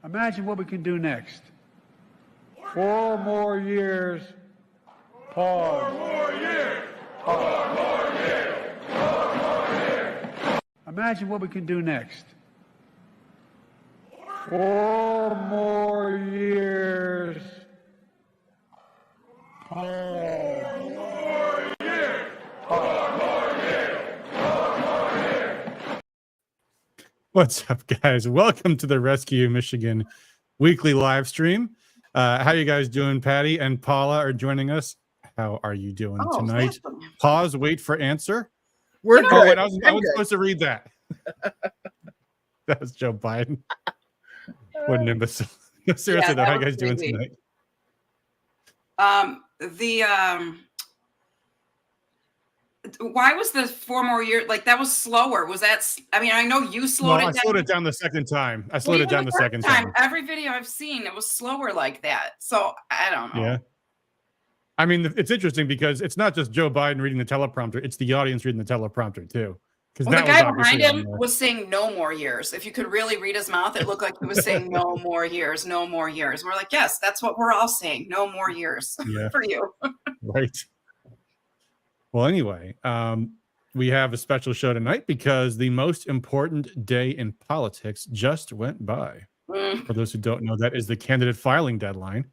Imagine what we can do next. 4 more years. Pause. 4 more years. Pause. 4 more years. 4 more years. Imagine what we can do next. 4 more years. Pause. 4 more years. 4 more years. 4 more years. What's up, guys? Welcome to the Rescue Michigan weekly live stream. How you guys doing? Patty and Paula are joining us. How are you doing tonight? Awesome. Pause, wait for answer. We're good. Oh, wait, I was supposed to read that. That was Joe Biden. What an imbecile. Seriously, though, how you guys doing tonight? Why was the 4 more years like that was slower? Was that? I mean, I know you slowed it down. I slowed it down the second time. I slowed it down the second time. Every video I've seen, it was slower like that. So I don't know. Yeah. I mean, it's interesting because it's not just Joe Biden reading the teleprompter; it's the audience reading the teleprompter too. Well, the guy behind him was saying "no more years." If you could really read his mouth, it looked like he was saying "no more years, no more years." We're like, yes, that's what we're all saying. No more years for you. Right. Well, anyway, we have a special show tonight because the most important day in politics just went by. For those who don't know, that is the candidate filing deadline.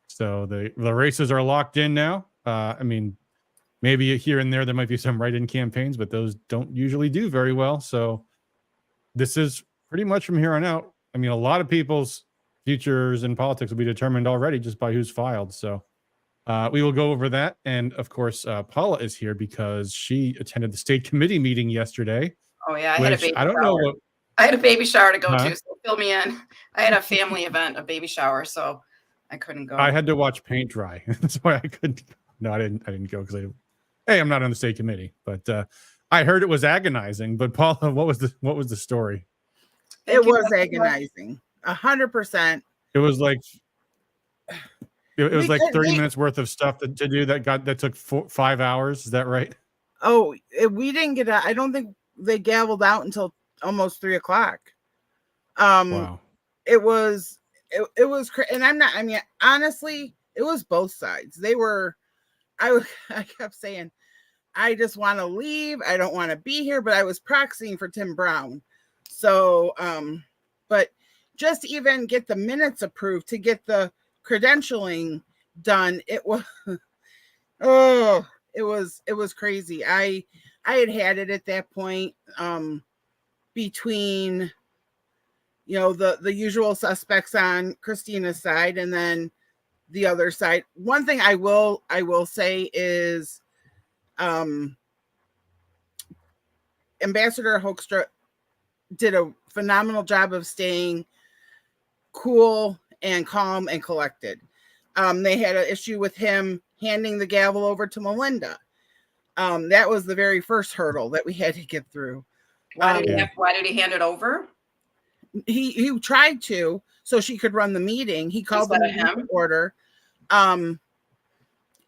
So the races are locked in now. I mean, maybe here and there might be some write-in campaigns, but those don't usually do very well. So this is pretty much from here on out. I mean, a lot of people's futures in politics will be determined already just by who's filed. So we will go over that. And of course, Paula is here because she attended the state committee meeting yesterday. Oh, yeah. I had a baby I don't shower. know what. I had a baby shower to go to. So fill me in. I had a family event, a baby shower. So I couldn't go. I had to watch paint dry. That's why I couldn't. No, I didn't go because I'm not on the state committee. But I heard it was agonizing. But Paula, what was the story? It was agonizing. 100%. It was like. It was like 30 minutes worth of stuff to do that took 5 hours. Is that right? Oh, we didn't get out. I don't think they gavelled out until almost 3 o'clock. Wow. It was, and I mean, honestly, it was both sides. I kept saying, I just want to leave. I don't want to be here, but I was proxying for Tim Brown. So, but just to even get the minutes approved, to get the credentialing done, it was it was crazy. I had it at that point, between the usual suspects on Christina's side and then the other side. One thing I will say is Ambassador Hoekstra did a phenomenal job of staying cool and calm and collected. They had an issue with him handing the gavel over to Melinda. That was the very first hurdle that we had to get through. Why did he hand it over? He tried to, so she could run the meeting. He called the meeting to order. And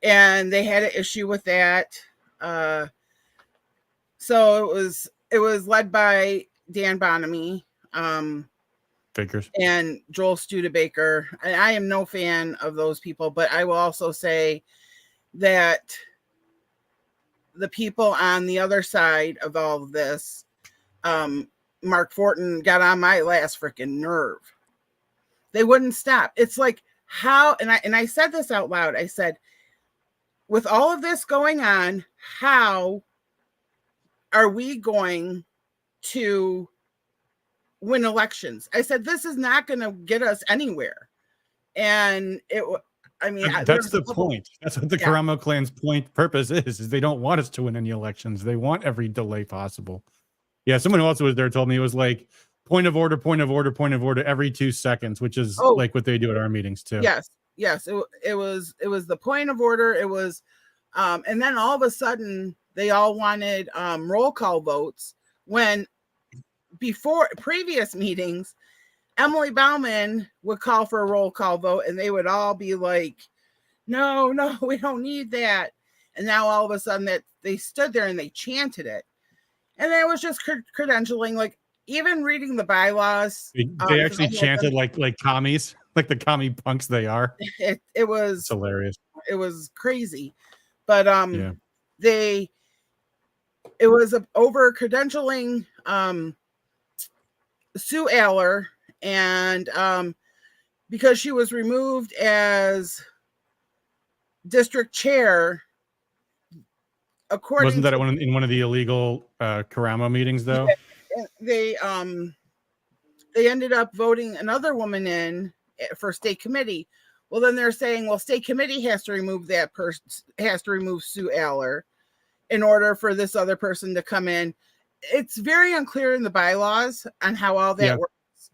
they had an issue with that. So it was led by Dan Bonamy. Figures. And Joel Studebaker. I am no fan of those people, but I will also say that the people on the other side of all of this, Mark Fortin, got on my last freaking nerve. They wouldn't stop. It's like, how, and I said this out loud. I said, with all of this going on, how are we going to win elections? I said, this is not going to get us anywhere. And that's the point. That's what the Karamo clan's purpose is they don't want us to win any elections. They want every delay possible. Yeah. Someone else who was there told me it was like point of order every 2 seconds, which is like what they do at our meetings too. Yes. It was the point of order. It was, and then all of a sudden they all wanted roll call votes when before previous meetings, Emily Bauman would call for a roll call vote and they would all be like, no, we don't need that. And now all of a sudden that they stood there and they chanted it. And then it was just credentialing. Like, even reading the bylaws, They actually chanted like commies, like the commie punks they are. It was it's hilarious. It was crazy, but Yeah. it was over credentialing Sue Aller, and because she was removed as district chair. According Wasn't that in one of the illegal Karamo meetings though? They ended up voting another woman in for state committee. Well, then they're saying, well, state committee has to remove that person, has to remove Sue Aller in order for this other person to come in. It's very unclear in the bylaws on how all that works.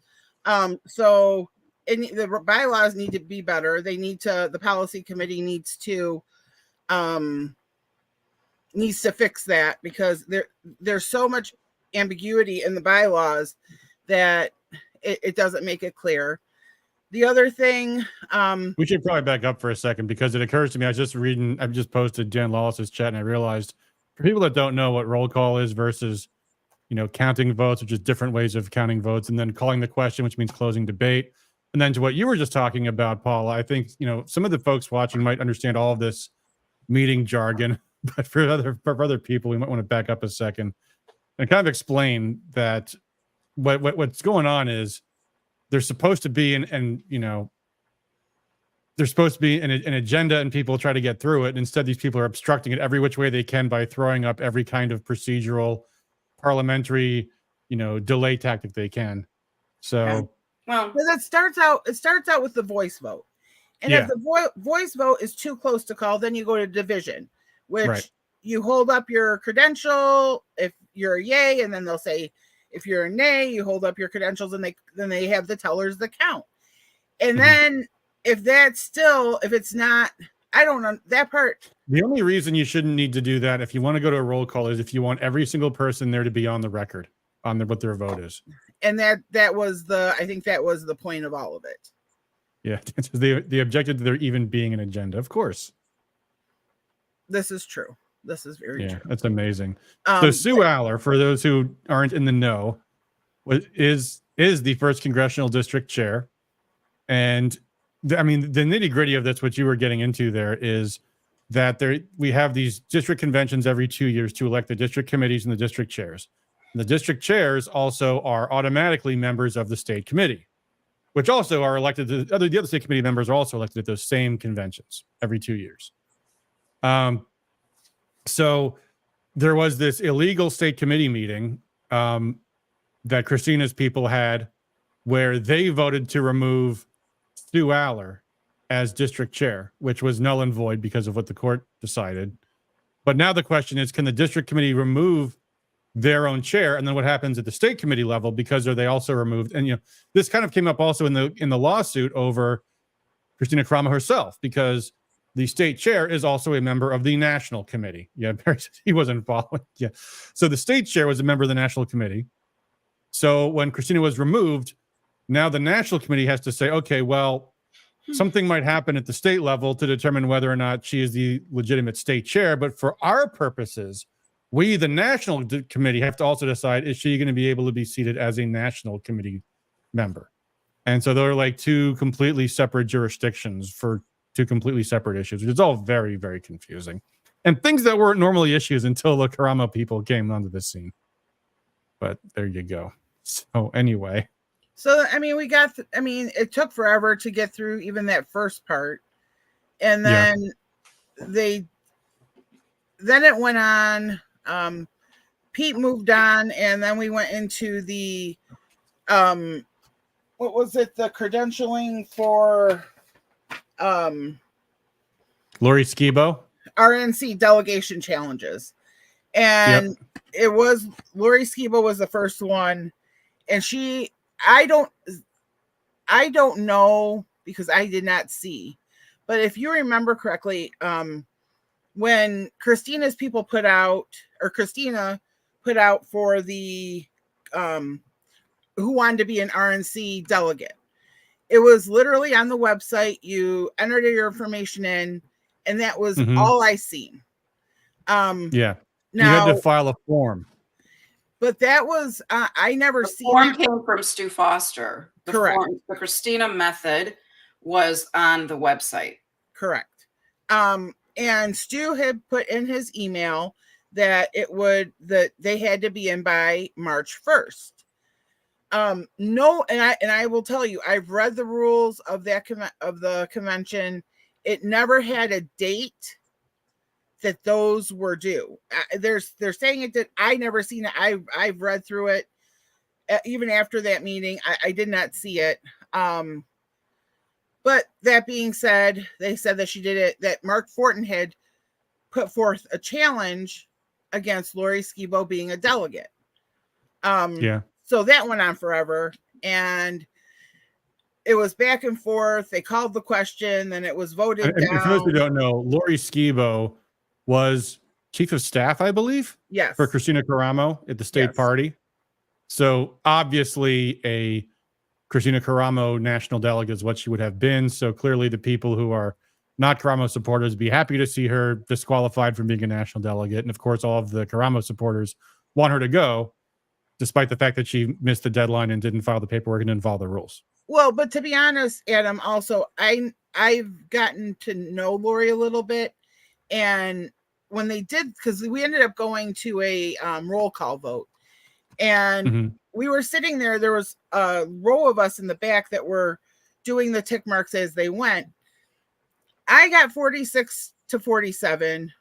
So the bylaws need to be better. The policy committee needs to fix that, because there's so much ambiguity in the bylaws that it doesn't make it clear. The other thing, we should probably back up for a second, because it occurs to me, I've just posted Dan Lawless's chat, and I realized, for people that don't know what roll call is versus, counting votes, which is different ways of counting votes, and then calling the question, which means closing debate. And then to what you were just talking about, Paula, I think, some of the folks watching might understand all of this meeting jargon, but for other people, we might want to back up a second and kind of explain that what's going on is there's supposed to be there's supposed to be an agenda, and people try to get through it. Instead, these people are obstructing it every which way they can by throwing up every kind of procedural, parliamentary, delay tactic they can. So, well, it starts out with the voice vote, and if the voice vote is too close to call, then you go to division, which you hold up your credential if you're a yay, and then they'll say, if you're a nay, you hold up your credentials, and then they have the tellers that count. And then if it's not, I don't know that part. The only reason you shouldn't need to do that if you want to go to a roll call is if you want every single person there to be on the record on what their vote is. And that was the point of all of it. Yeah, they objected to there even being an agenda. Of course. This is true. This is very true. That's amazing. So Sue Aller, for those who aren't in the know, is the first congressional district chair. And the nitty gritty of this, what you were getting into there, is that we have these district conventions every 2 years to elect the district committees and the district chairs. And the district chairs also are automatically members of the state committee, which also are elected. The other state committee members are also elected at those same conventions every 2 years. So there was this illegal state committee meeting that Christina's people had, where they voted to remove Sue Aller as district chair, which was null and void because of what the court decided. But now the question is, can the district committee remove their own chair? And then what happens at the state committee level, because are they also removed? And this kind of came up also in the lawsuit over Kristina Karamo herself, because the state chair is also a member of the national committee. Yeah, he wasn't following. Yeah. So the state chair was a member of the national committee. So when Kristina was removed, now the national committee has to say, okay, well, something might happen at the state level to determine whether or not she is the legitimate state chair. But for our purposes, we, the national committee, have to also decide, is she going to be able to be seated as a national committee member? And so they're like two completely separate jurisdictions for two completely separate issues, which is all very, very confusing. And things that weren't normally issues until the Karamo people came onto the scene. But there you go. So anyway. So, it took forever to get through even that first part. And then it went on. Pete moved on, and then we went into the, what was it? The credentialing for, Lori Skibo, RNC delegation challenges. And it was Lori Skibo was the first one. And I don't know, because I did not see, but if you remember correctly, when Christina put out for the who wanted to be an RNC delegate, it was literally on the website. You entered your information in, and that was all I seen. Now, you had to file a form. But that was I never the seen form it. came from Stu Foster. Correct. The Christina method was on the website. Correct. And Stu had put in his email that that they had to be in by March 1st. No, and I will tell you, I've read the rules of the convention. It never had a date that those were due. They're saying it did. I never seen it. I've read through it. Even after that meeting, I did not see it. But that being said, they said that she did it, that Mark Fortin had put forth a challenge against Lori Skibo being a delegate. Yeah. So that went on forever. And it was back and forth. They called the question, then it was voted down. For those who don't know, Lori Skibo was chief of staff, I believe. Yes. For Christina Caramo at the state party. So obviously a Christina Caramo national delegate is what she would have been. So clearly the people who are not Caramo supporters would be happy to see her disqualified from being a national delegate. And of course, all of the Caramo supporters want her to go, despite the fact that she missed the deadline and didn't file the paperwork and didn't follow the rules. Well, but to be honest, Adam, also, I've gotten to know Lori a little bit. And when they did, because we ended up going to a roll call vote. And we were sitting there. There was a row of us in the back that were doing the tick marks as they went. I got 46 to 47.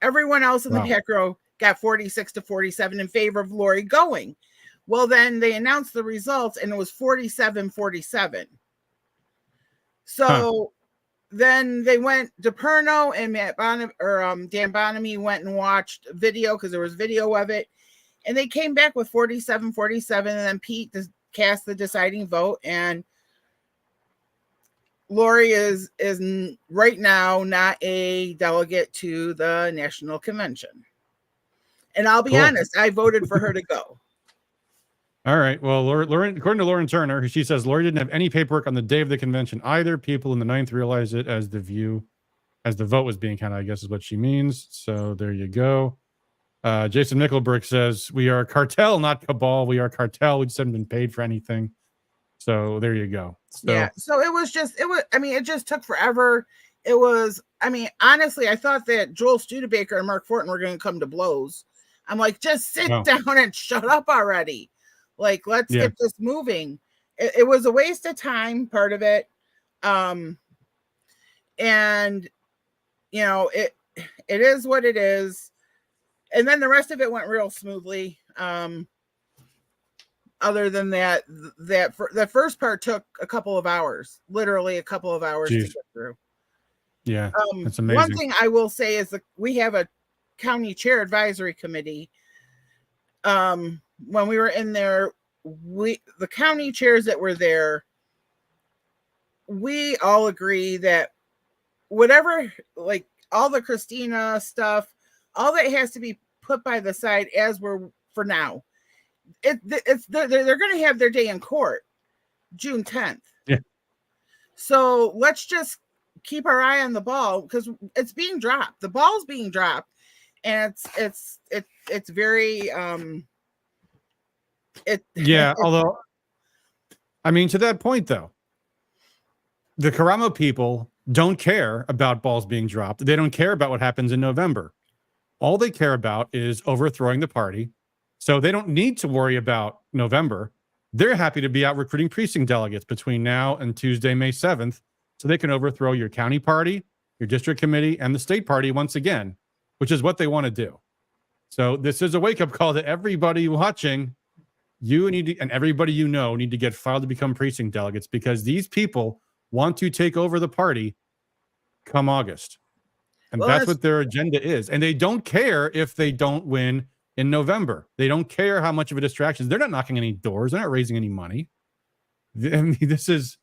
Everyone else in the back row got 46 to 47 in favor of Lori going. Well, then they announced the results and it was 47-47. So then they went, DePerno and Matt Dan Bonamy went and watched video because there was video of it. And they came back with 47-47, and then Pete cast the deciding vote. And Lori is right now not a delegate to the national convention. And I'll be honest, I voted for her to go. All right. Well, Lauren, according to Lauren Turner, she says Lori didn't have any paperwork on the day of the convention either. People in the 9th realized it as the vote was being counted, I guess is what she means. So there you go. Jason Nickelberg says, we are cartel, not cabal. We are cartel. We just haven't been paid for anything. So there you go. So, yeah. So it just took forever. Honestly, I thought that Joel Studebaker and Mark Fortin were going to come to blows. I'm like, just sit down and shut up already. Like, let's get this moving. It was a waste of time, part of it. And it is what it is. And then the rest of it went real smoothly. Other than that, the first part took a couple of hours, literally a couple of hours to get through. Yeah, that's amazing. One thing I will say is that we have a county chair advisory committee. When we were in there, the county chairs that were there, we all agree that whatever, like all the Christina stuff, all that has to be put by the side as we're for now. They're going to have their day in court June 10th. Yeah. So let's just keep our eye on the ball because it's being dropped. The ball's being dropped, and it's very although I mean, to that point though, the Caramo people don't care about balls being dropped. They don't care about what happens in November. All they care about is overthrowing the party. So they don't need to worry about November. They're happy to be out recruiting precinct delegates between now and Tuesday, May 7th, so they can overthrow your county party, your district committee, and the state party once again, which is what they want to do. So this is a wake-up call to everybody watching. You need to, and everybody you know, need to get filed to become precinct delegates because these people want to take over the party come August. And that's what their agenda is. And they don't care if they don't win in November. They don't care how much of a distraction. They're not knocking any doors. They're not raising any money. I mean, this is,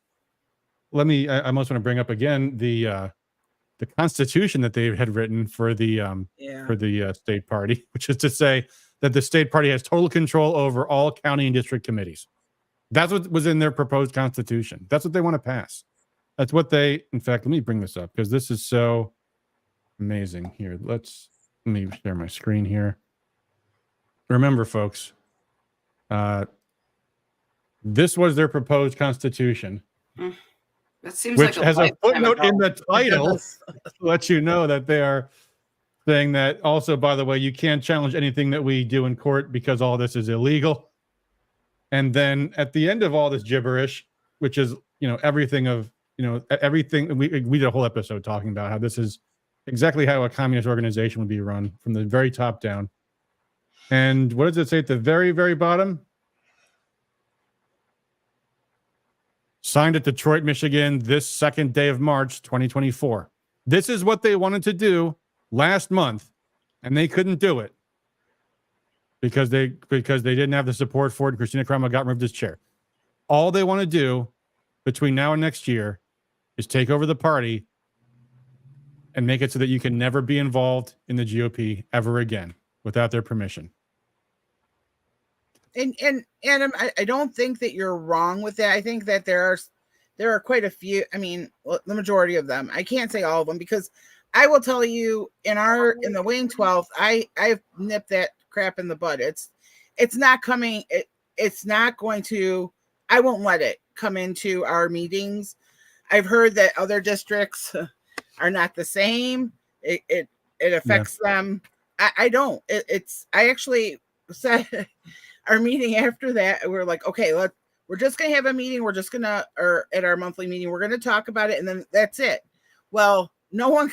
I almost want to bring up again the constitution that they had written for the state party, which is to say that the state party has total control over all county and district committees. That's what was in their proposed constitution. That's what they want to pass. That's what in fact, let me bring this up because this is so amazing here. Let me share my screen here. remember, folks, this was their proposed constitution. That seems which like has a footnote ago. in the title to let you know that they are saying that also, by the way, you can't challenge anything that we do in court because all this is illegal. And then at the end of all this gibberish, which is, everything, we did a whole episode talking about how this is exactly how a communist organization would be run from the very top down. And what does it say at the very, very bottom? Signed at Detroit, Michigan, this second day of March, 2024. This is what they wanted to do last month, and they couldn't do it because they didn't have the support for it. Kristina Karamo got removed as chair. All they want to do between now and next year is take over the party and make it so that you can never be involved in the GOP ever again without their permission. And Adam, I don't think that you're wrong with that. I think that there are quite a few. I mean, the majority of them. I can't say all of them because I will tell you in the Wayne 12th, I've nipped that crap in the bud. It's not coming. It's not going to. I won't let it come into our meetings. I've heard that other districts are not the same. It affects them. I don't. I actually said. Our meeting after that, we're like, okay, we're just going to have a meeting. We're just going to, or at our monthly meeting, we're going to talk about it. And then that's it. Well, no one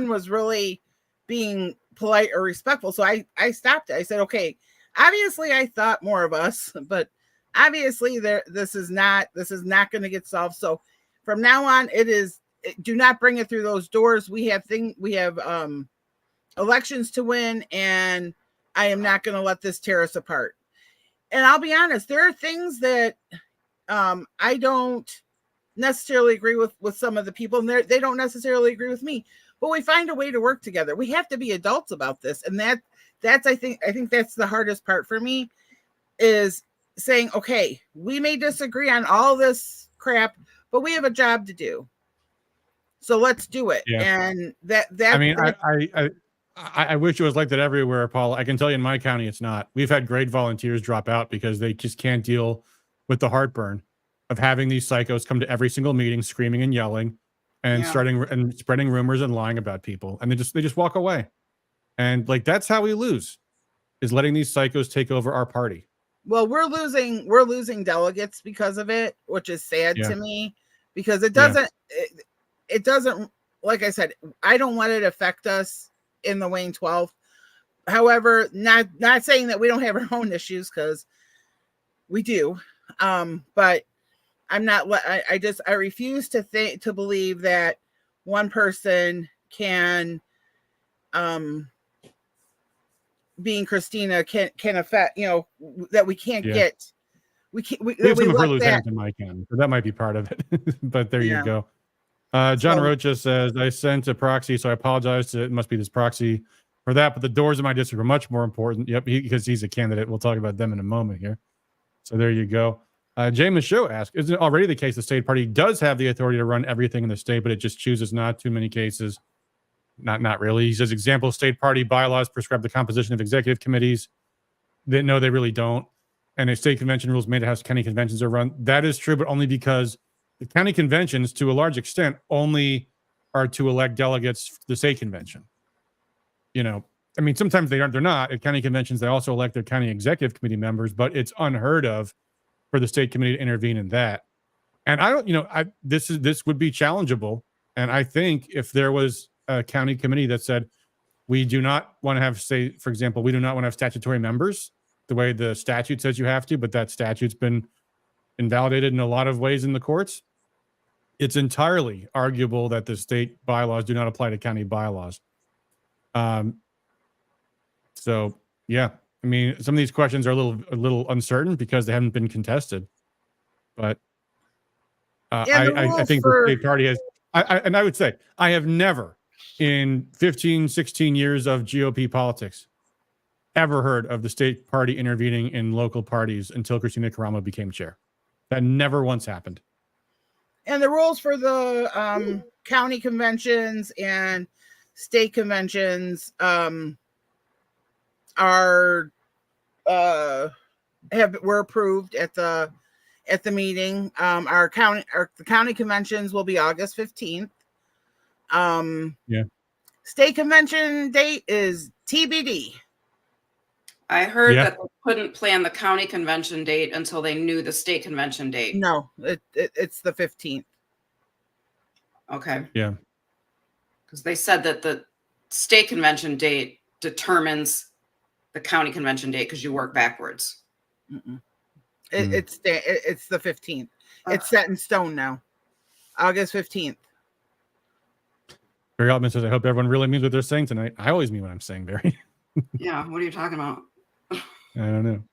was really being polite or respectful. So I stopped it. I said, okay, obviously I thought more of us, but obviously this is not going to get solved. So from now on, do not bring it through those doors. We have elections to win, and I am not going to let this tear us apart. And I'll be honest, there are things that I don't necessarily agree with some of the people, and they don't necessarily agree with me. But we find a way to work together. We have to be adults about this, and that's I think that's the hardest part for me, is saying, okay, we may disagree on all this crap, but we have a job to do. So let's do it. Yeah. And that I mean, I wish it was like that everywhere, Paul. I can tell you in my county, it's not. We've had great volunteers drop out because they just can't deal with the heartburn of having these psychos come to every single meeting, screaming and yelling and spreading rumors and lying about people. And they just walk away. And that's how we lose, is letting these psychos take over our party. Well, we're losing delegates because of it, which is sad to me, because it doesn't, like I said, I don't want it to affect us in the Wayne 12th. However, not saying that we don't have our own issues, because we do. But I'm not. I refuse to believe that one person can, being Kristina, can affect. That we can't get. We have someone for lieutenant in my county, so that might be part of it. But there you go. John Rocha says, I sent a proxy, so I apologize. It must be this proxy for that, but the doors in my district are much more important. Yep, because he's a candidate. We'll talk about them in a moment here. So there you go. Jay Michaud asks, isn't it already the case the state party does have the authority to run everything in the state, but it just chooses not? Too many cases. Not really. He says, example, state party bylaws prescribe the composition of executive committees. They really don't. And a state convention rules made how county conventions are run. That is true, but only because the county conventions, to a large extent, only are to elect delegates to the state convention. I mean, sometimes they're not. At county conventions, they also elect their county executive committee members, but it's unheard of for the state committee to intervene in that. And I don't, this would be challengeable. And I think if there was a county committee that said, we do not want to have, say, for example, we do not want to have statutory members the way the statute says you have to, but that statute's been invalidated in a lot of ways in the courts. It's entirely arguable that the state bylaws do not apply to county bylaws. So yeah, I mean, some of these questions are a little uncertain because they haven't been contested. But I think the state party has. And I would say I have never, in 15, 16 years of GOP politics, ever heard of the state party intervening in local parties until Kristina Karamo became chair. That never once happened. And the rules for the county conventions and state conventions are were approved at the meeting. The county conventions will be August 15th. State convention date is TBD. I heard that they couldn't plan the county convention date until they knew the state convention date. No, it's the 15th. Okay. Yeah. Because they said that the state convention date determines the county convention date because you work backwards. It's the 15th. It's set in stone now. August 15th. Barry Altman says, I hope everyone really means what they're saying tonight. I always mean what I'm saying, Barry. Yeah. What are you talking about? I don't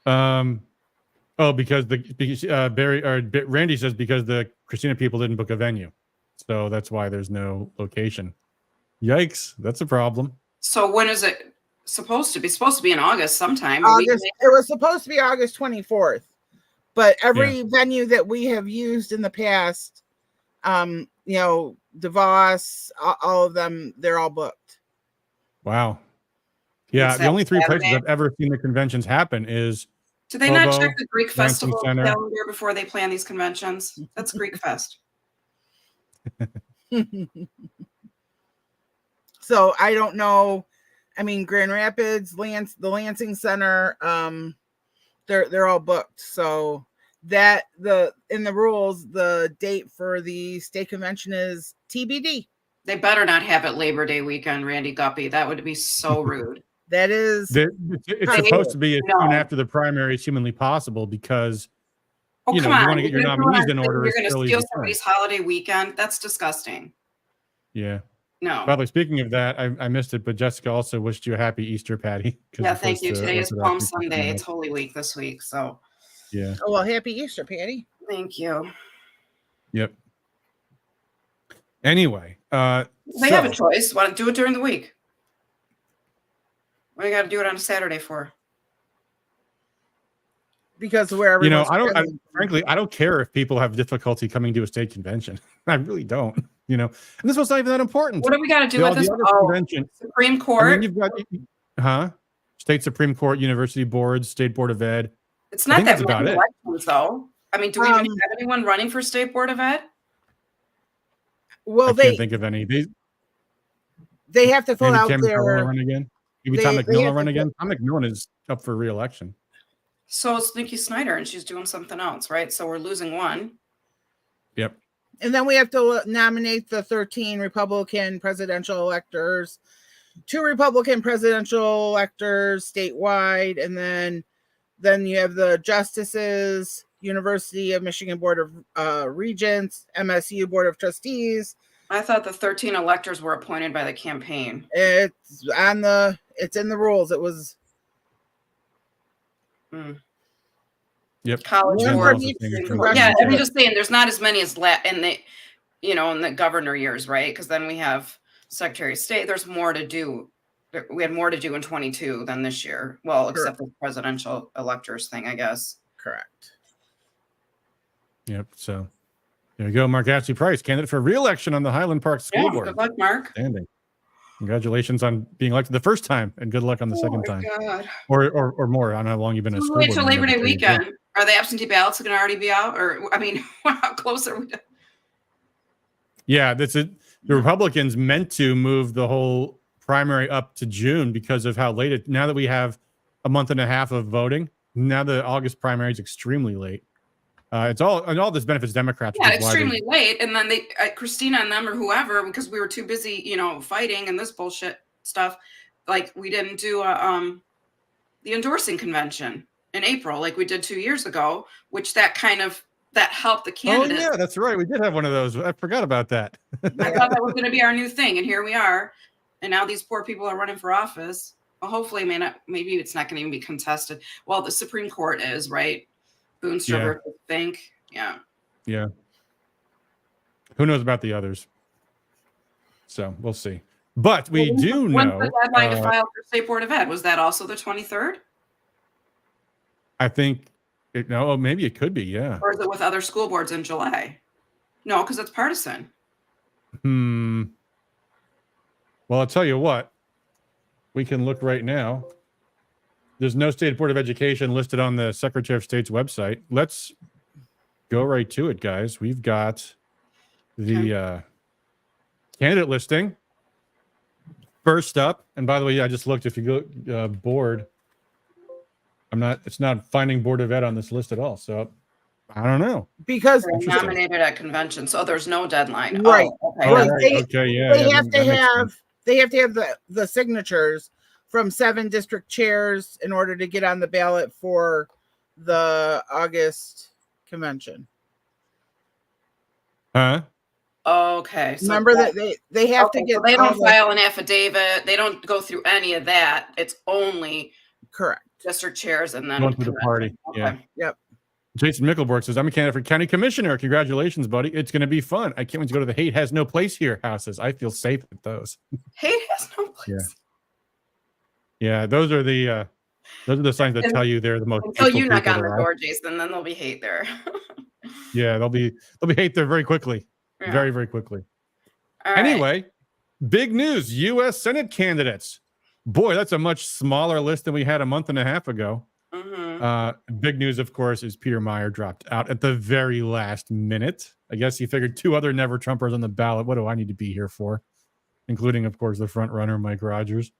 know. Because Randy says because the Christina people didn't book a venue. So that's why there's no location. Yikes. That's a problem. So when is it supposed to be? Supposed to be in August sometime. August. It was supposed to be August 24th. But every venue that we have used in the past, DeVos, all of them, they're all booked. Wow. Yeah, the only three places I've ever seen the conventions happen is do they not check the Greek Festival calendar before they plan these conventions? That's Greek Fest. So I don't know. I mean, Grand Rapids, the Lansing Center, they're all booked. So that in the rules, the date for the state convention is TBD. They better not have it Labor Day weekend, Randy Guppy. That would be so rude. That is, it's supposed to be as soon after the primary as humanly possible because you want to get your nominees in order. You're going to steal somebody's holiday weekend. That's disgusting. Yeah. No. By the way, speaking of that, I missed it, but Jessica also wished you a happy Easter, Patty. Yeah, thank you. Today is Palm Sunday. It's Holy Week this week, so. Yeah. Oh well, happy Easter, Patty. Thank you. Yep. Anyway, they have a choice. Why don't do it during the week? Why do you got to do it on a Saturday for? Because wherever frankly, I don't care if people have difficulty coming to a state convention. I really don't. And this was not even that important. What do we got to do with this convention? Supreme Court. I mean, you've got state Supreme Court, university boards, state board of ed. It's not that many elections, though. I mean, do we even have anyone running for state board of ed? Well, I can't think of any. They have to fill out their run again. Maybe Tom McMillan will run again. Tom McMillan is up for re-election. So it's Nikki Snyder, and she's doing something else, right? So we're losing one. Yep. And then we have to nominate the 13 Republican presidential electors, 2 Republican presidential electors statewide, and then you have the justices, University of Michigan Board of Regents, MSU Board of Trustees. I thought the 13 electors were appointed by the campaign. It's in the rules. It was. Yep. College board. Yeah, I'm just saying there's not as many as in the governor years, right? Because then we have Secretary of State. There's more to do. We had more to do in 22 than this year. Well, except the presidential electors thing, I guess. Correct. Yep. So there you go. Mark Ashley Price, candidate for re-election on the Highland Park School Board. Good luck, Mark. Standing. Congratulations on being elected the first time, and good luck on the second time. God. Or more on how long you've been a school board. Wait till Labor Day weekend. Are the absentee ballots going to already be out? Or I mean, how close are we to? Yeah, that's it. The Republicans meant to move the whole primary up to June because of how late now that we have a month and a half of voting. Now the August primary is extremely late. It's all this benefits Democrats. Yeah, extremely late. And then Christina and them or whoever, because we were too busy, fighting and this bullshit stuff. Like we didn't do the endorsing convention in April, like we did 2 years ago, which that helped the candidates. Oh yeah, that's right. We did have one of those. I forgot about that. I thought that was going to be our new thing, and here we are. And now these poor people are running for office. Well, hopefully, maybe it's not going to even be contested. Well, the Supreme Court is, right? Boonstra versus Fink. Yeah. Yeah. Who knows about the others? So we'll see. But we do know. When's the deadline to file for State Board of Ed? Was that also the 23rd? I think maybe it could be, yeah. Or is it with other school boards in July? No, because it's partisan. Well, I'll tell you what. We can look right now. There's no state board of education listed on the Secretary of State's website. Let's go right to it, guys. We've got the candidate listing. First up, and by the way, I just looked. If you go board, it's not finding Board of Ed on this list at all. So I don't know. Because They're nominated at convention, so there's no deadline. Right. Oh, okay. Right. They have to have the signatures from 7 district chairs in order to get on the ballot for the August convention. Huh? Okay. So remember that they have to get. So they don't file an affidavit. They don't go through any of that. It's only correct district chairs and then going through the party. Okay. Yeah. Yep. Jason Mickelborg says, I'm a candidate for county commissioner. Congratulations, buddy. It's going to be fun. I can't wait to go to the Hate Has No Place Here houses. I feel safe at those. Hate has no place. Yeah, those are the signs that tell you they're the most. Until you knock on the there door, Jason, then there'll be hate there. Yeah, they'll be hate there very quickly. Yeah. Very, very quickly. All right. Anyway, big news. U.S. Senate candidates. Boy, that's a much smaller list than we had a month and a half ago. Big news, of course, is Peter Meijer dropped out at the very last minute. I guess he figured 2 other Never Trumpers on the ballot. What do I need to be here for? Including, of course, the front runner, Mike Rogers.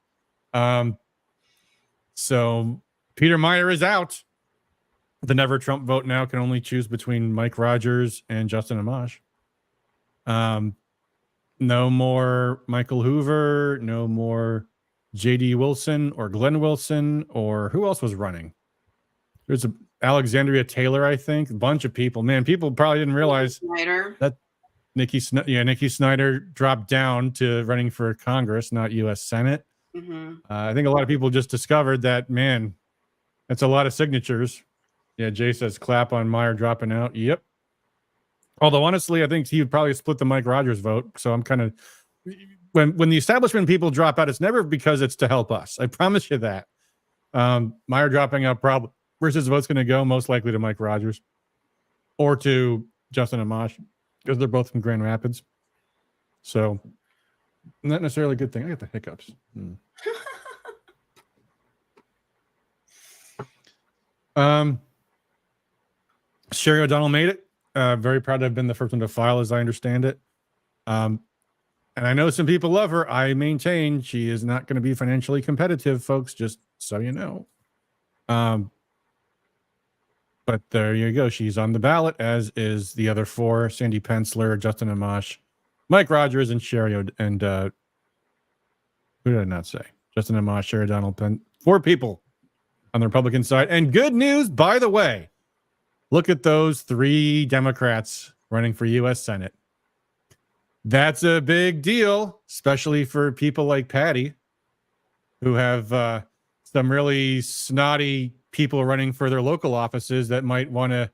So Peter Meijer is out. The Never Trump vote now can only choose between Mike Rogers and Justin Amash. No more Michael Hoover, no more J.D. Wilson or Glenn Wilson, or who else was running? There's Alexandria Taylor, I think. A bunch of people. Man, people probably didn't realize that Nikki Snyder dropped down to running for Congress, not U.S. Senate. I think a lot of people just discovered that, man, that's a lot of signatures. Yeah, Jay says clap on Meijer dropping out. Yep. Although honestly, I think he would probably split the Mike Rogers vote. So I'm kind of when the establishment people drop out, it's never because it's to help us. I promise you that. Meijer dropping out, probably where's his vote's going to go? Most likely to Mike Rogers or to Justin Amash because they're both from Grand Rapids. So not necessarily a good thing. I got the hiccups. Sherry O'Donnell made it. Very proud to have been the first one to file, as I understand it. And I know some people love her. I maintain she is not going to be financially competitive, folks, just so you know. But there you go. She's on the ballot, as is the other 4, Sandy Pensler, Justin Amash, Mike Rogers, and Sherry and who did I not say? Justin Amash, Sherry O'Donnell, 4 people on the Republican side. And good news, by the way, look at those 3 Democrats running for U.S. Senate. That's a big deal, especially for people like Patty, who have some really snotty people running for their local offices that might want to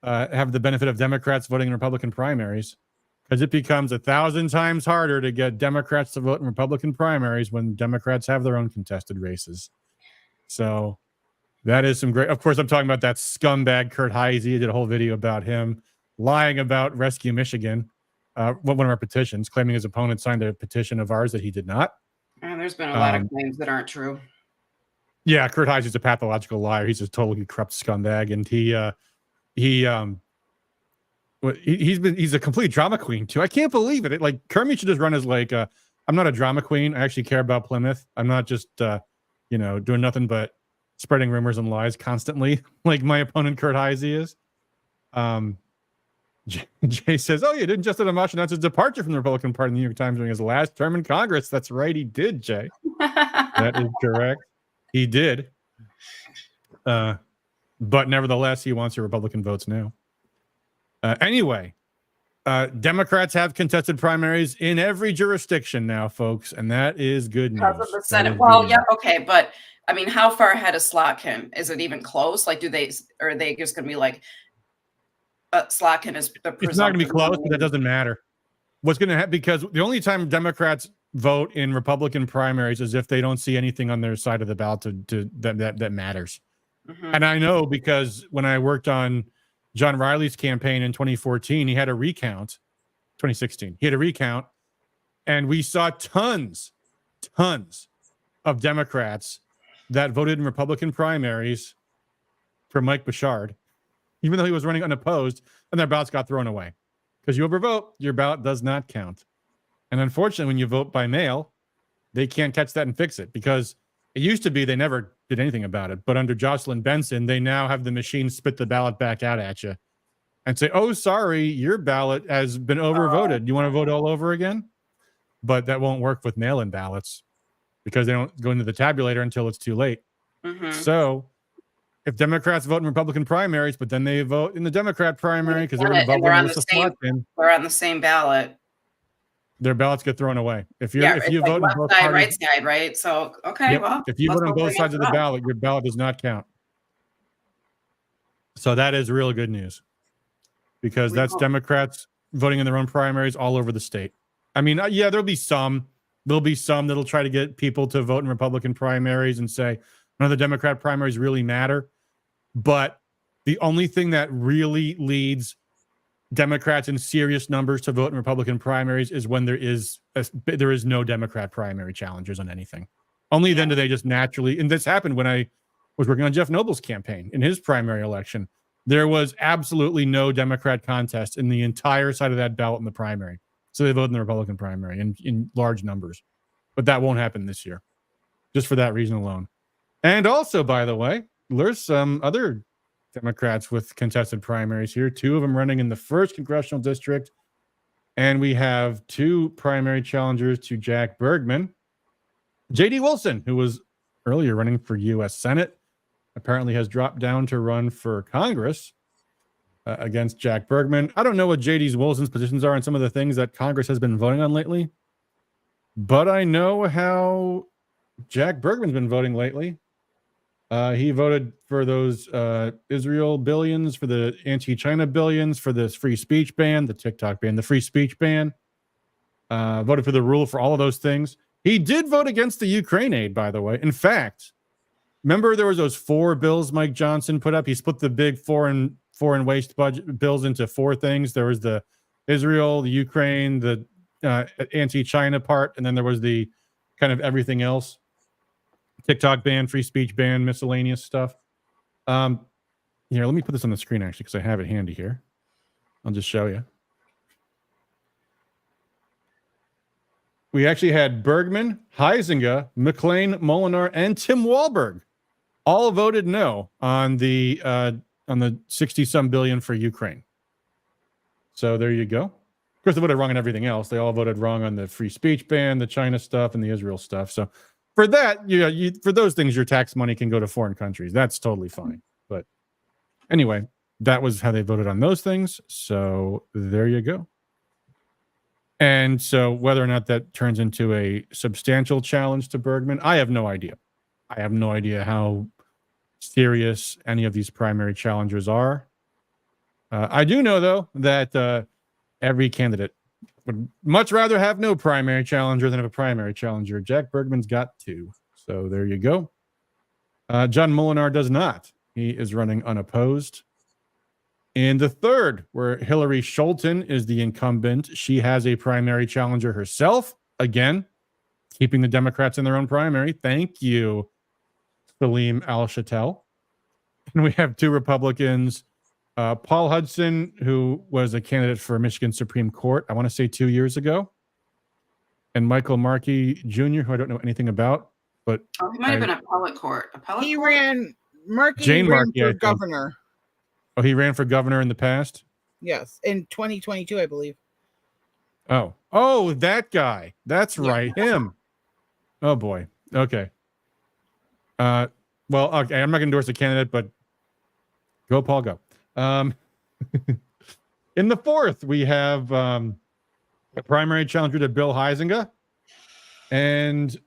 have the benefit of Democrats voting in Republican primaries, because it becomes 1,000 times harder to get Democrats to vote in Republican primaries when Democrats have their own contested races. So that is some great. Of course, I'm talking about that scumbag Kurt Heise. I did a whole video about him lying about Rescue Michigan, one of our petitions, claiming his opponent signed a petition of ours that he did not. And there's been a lot of claims that aren't true. Yeah, Kurt Heise is a pathological liar. He's a totally corrupt scumbag, and he's a complete drama queen too. I can't believe it. Like Kermit should just run as like I'm not a drama queen. I actually care about Plymouth. I'm not just doing nothing but spreading rumors and lies constantly, like my opponent Kurt Heise is. Jay says, "Oh, yeah, didn't Justin Amash announce his departure from the Republican Party in the New York Times during his last term in Congress?" That's right, he did, Jay. That is correct. He did. But nevertheless, he wants your Republican votes now. Anyway, Democrats have contested primaries in every jurisdiction now, folks, and that is good news. Because of the Senate. Well, yeah, okay, but I mean, how far ahead is Slotkin? Is it even close? Like, are they just going to be like, Slotkin is the It's not going to be close, but that doesn't matter. What's going to happen, because the only time Democrats vote in Republican primaries is if they don't see anything on their side of the ballot that matters. Mm-hmm. And I know because when I worked on John Riley's campaign in 2014, he had a recount. 2016, he had a recount, and we saw tons of Democrats that voted in Republican primaries for Mike Bouchard, even though he was running unopposed, and their ballots got thrown away. Because you overvote, your ballot does not count. And unfortunately, when you vote by mail, they can't catch that and fix it, because it used to be they never did anything about it. But under Jocelyn Benson, they now have the machine spit the ballot back out at you and say, oh, sorry, your ballot has been overvoted. You want to vote all over again? But that won't work with mail-in ballots because they don't go into the tabulator until it's too late. Mhm. So if Democrats vote in Republican primaries, but then they vote in the Democrat primary because they're going to vote They're for on the Melissa same- Slotkin, We're on the same ballot. their ballots get thrown away. If you It's vote like in left both side, parties, right side, right? So, okay, yep, well. if you let's vote on hope both they sides of get the it up. ballot, your ballot does not count. So that is real good news, because We that's hope. Democrats voting in their own primaries all over the state. I mean, yeah, there'll be some that'll try to get people to vote in Republican primaries and say none of the Democrat primaries really matter. But the only thing that really leads Democrats in serious numbers to vote in Republican primaries is when there is no Democrat primary challengers on anything. Only then do they just naturally, and this happened when I was working on Jeff Noble's campaign in his primary election. There was absolutely no Democrat contest in the entire side of that ballot in the primary. So they voted in the Republican primary in large numbers. But that won't happen this year, just for that reason alone. And also, by the way, there's some other Democrats with contested primaries here, 2 of them running in the 1st congressional district. And we have 2 primary challengers to Jack Bergman. J.D. Wilson, who was earlier running for U.S. Senate, apparently has dropped down to run for Congress against Jack Bergman. I don't know what J.D. Wilson's positions are on some of the things that Congress has been voting on lately, but I know how Jack Bergman's been voting lately. He voted for those Israel billions, for the anti-China billions, for this free speech ban, the TikTok ban, the free speech ban. Voted for the rule for all of those things. He did vote against the Ukraine aid, by the way. In fact, remember there was those 4 bills Mike Johnson put up? He split the big foreign waste budget bills into 4 things. There was the Israel, the Ukraine, the anti-China part, and then there was the kind of everything else. TikTok ban, free speech ban, miscellaneous stuff. Here, let me put this on the screen actually, because I have it handy here. I'll just show you. We actually had Bergman, Huizenga, McLean, Molinar, and Tim Walberg all voted no on the 60-some billion for Ukraine. So there you go. Of course, they voted wrong on everything else. They all voted wrong on the free speech ban, the China stuff, and the Israel stuff. So for that, for those things, your tax money can go to foreign countries. That's totally fine. But anyway, that was how they voted on those things. So there you go. And so whether or not that turns into a substantial challenge to Bergman, I have no idea. I have no idea how serious any of these primary challengers are. I do know, though, that every candidate would much rather have no primary challenger than have a primary challenger. Jack Bergman's got 2. So there you go. John Molinar does not. He is running unopposed. In the 3rd, where Hillary Scholten is the incumbent, she has a primary challenger herself. Again, keeping the Democrats in their own primary. Thank you, Salim Al-Shatel. And we have 2 Republicans, Paul Hudson, who was a candidate for Michigan Supreme Court, I want to say 2 years ago, and Michael Markey Jr., who I don't know anything about. But he might have been appellate court. He ran, Markey Jane ran Markey, for I think. governor. Oh, he ran for governor in the past? Yes, in 2022, I believe. Oh, that guy. That's right, him. Oh, boy. Okay. Well, okay, I'm not going to endorse the candidate, but go, Paul, go. In the 4th, we have a primary challenger to Bill Huizenga, and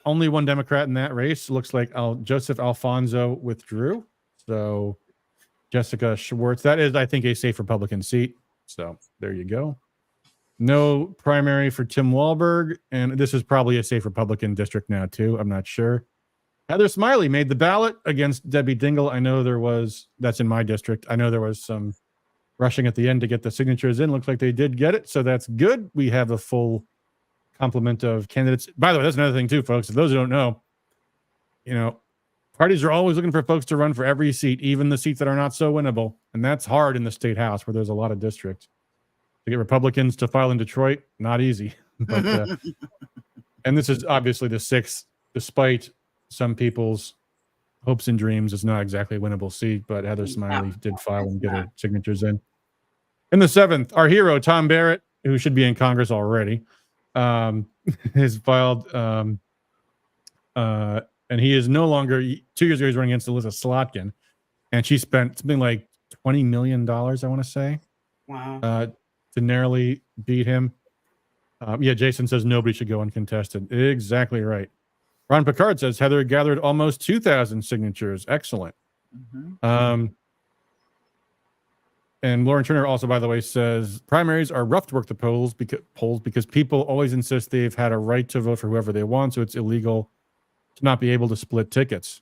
only 1 Democrat in that race. Looks like Joseph Alfonso withdrew. So Jessica Schwartz. That is, I think, a safe Republican seat. So there you go. No primary for Tim Walberg, and this is probably a safe Republican district now, too. I'm not sure. Heather Smiley made the ballot against Debbie Dingell. I know that's in my district. I know there was some rushing at the end to get the signatures in. Looks like they did get it, so that's good. We have a full complement of candidates. By the way, that's another thing, too, folks. For those who don't know, Parties are always looking for folks to run for every seat, even the seats that are not so winnable. And that's hard in the state house where there's a lot of districts. To get Republicans to file in Detroit, not easy. But and this is obviously the 6th, despite some people's hopes and dreams. It's not exactly a winnable seat, but Heather Smiley did file and get her signatures in. In the 7th, our hero, Tom Barrett, who should be in Congress already, has filed, and he is no longer, 2 years ago, he's running against Elizabeth Slotkin, and she spent something like $20 million, I want to say, Wow. to narrowly beat him. Yeah, Jason says nobody should go uncontested. Exactly right. Ron Picard says Heather gathered almost 2,000 signatures. Excellent. And Lauren Turner also, by the way, says primaries are rough to work the polls because people always insist they've had a right to vote for whoever they want, so it's illegal to not be able to split tickets.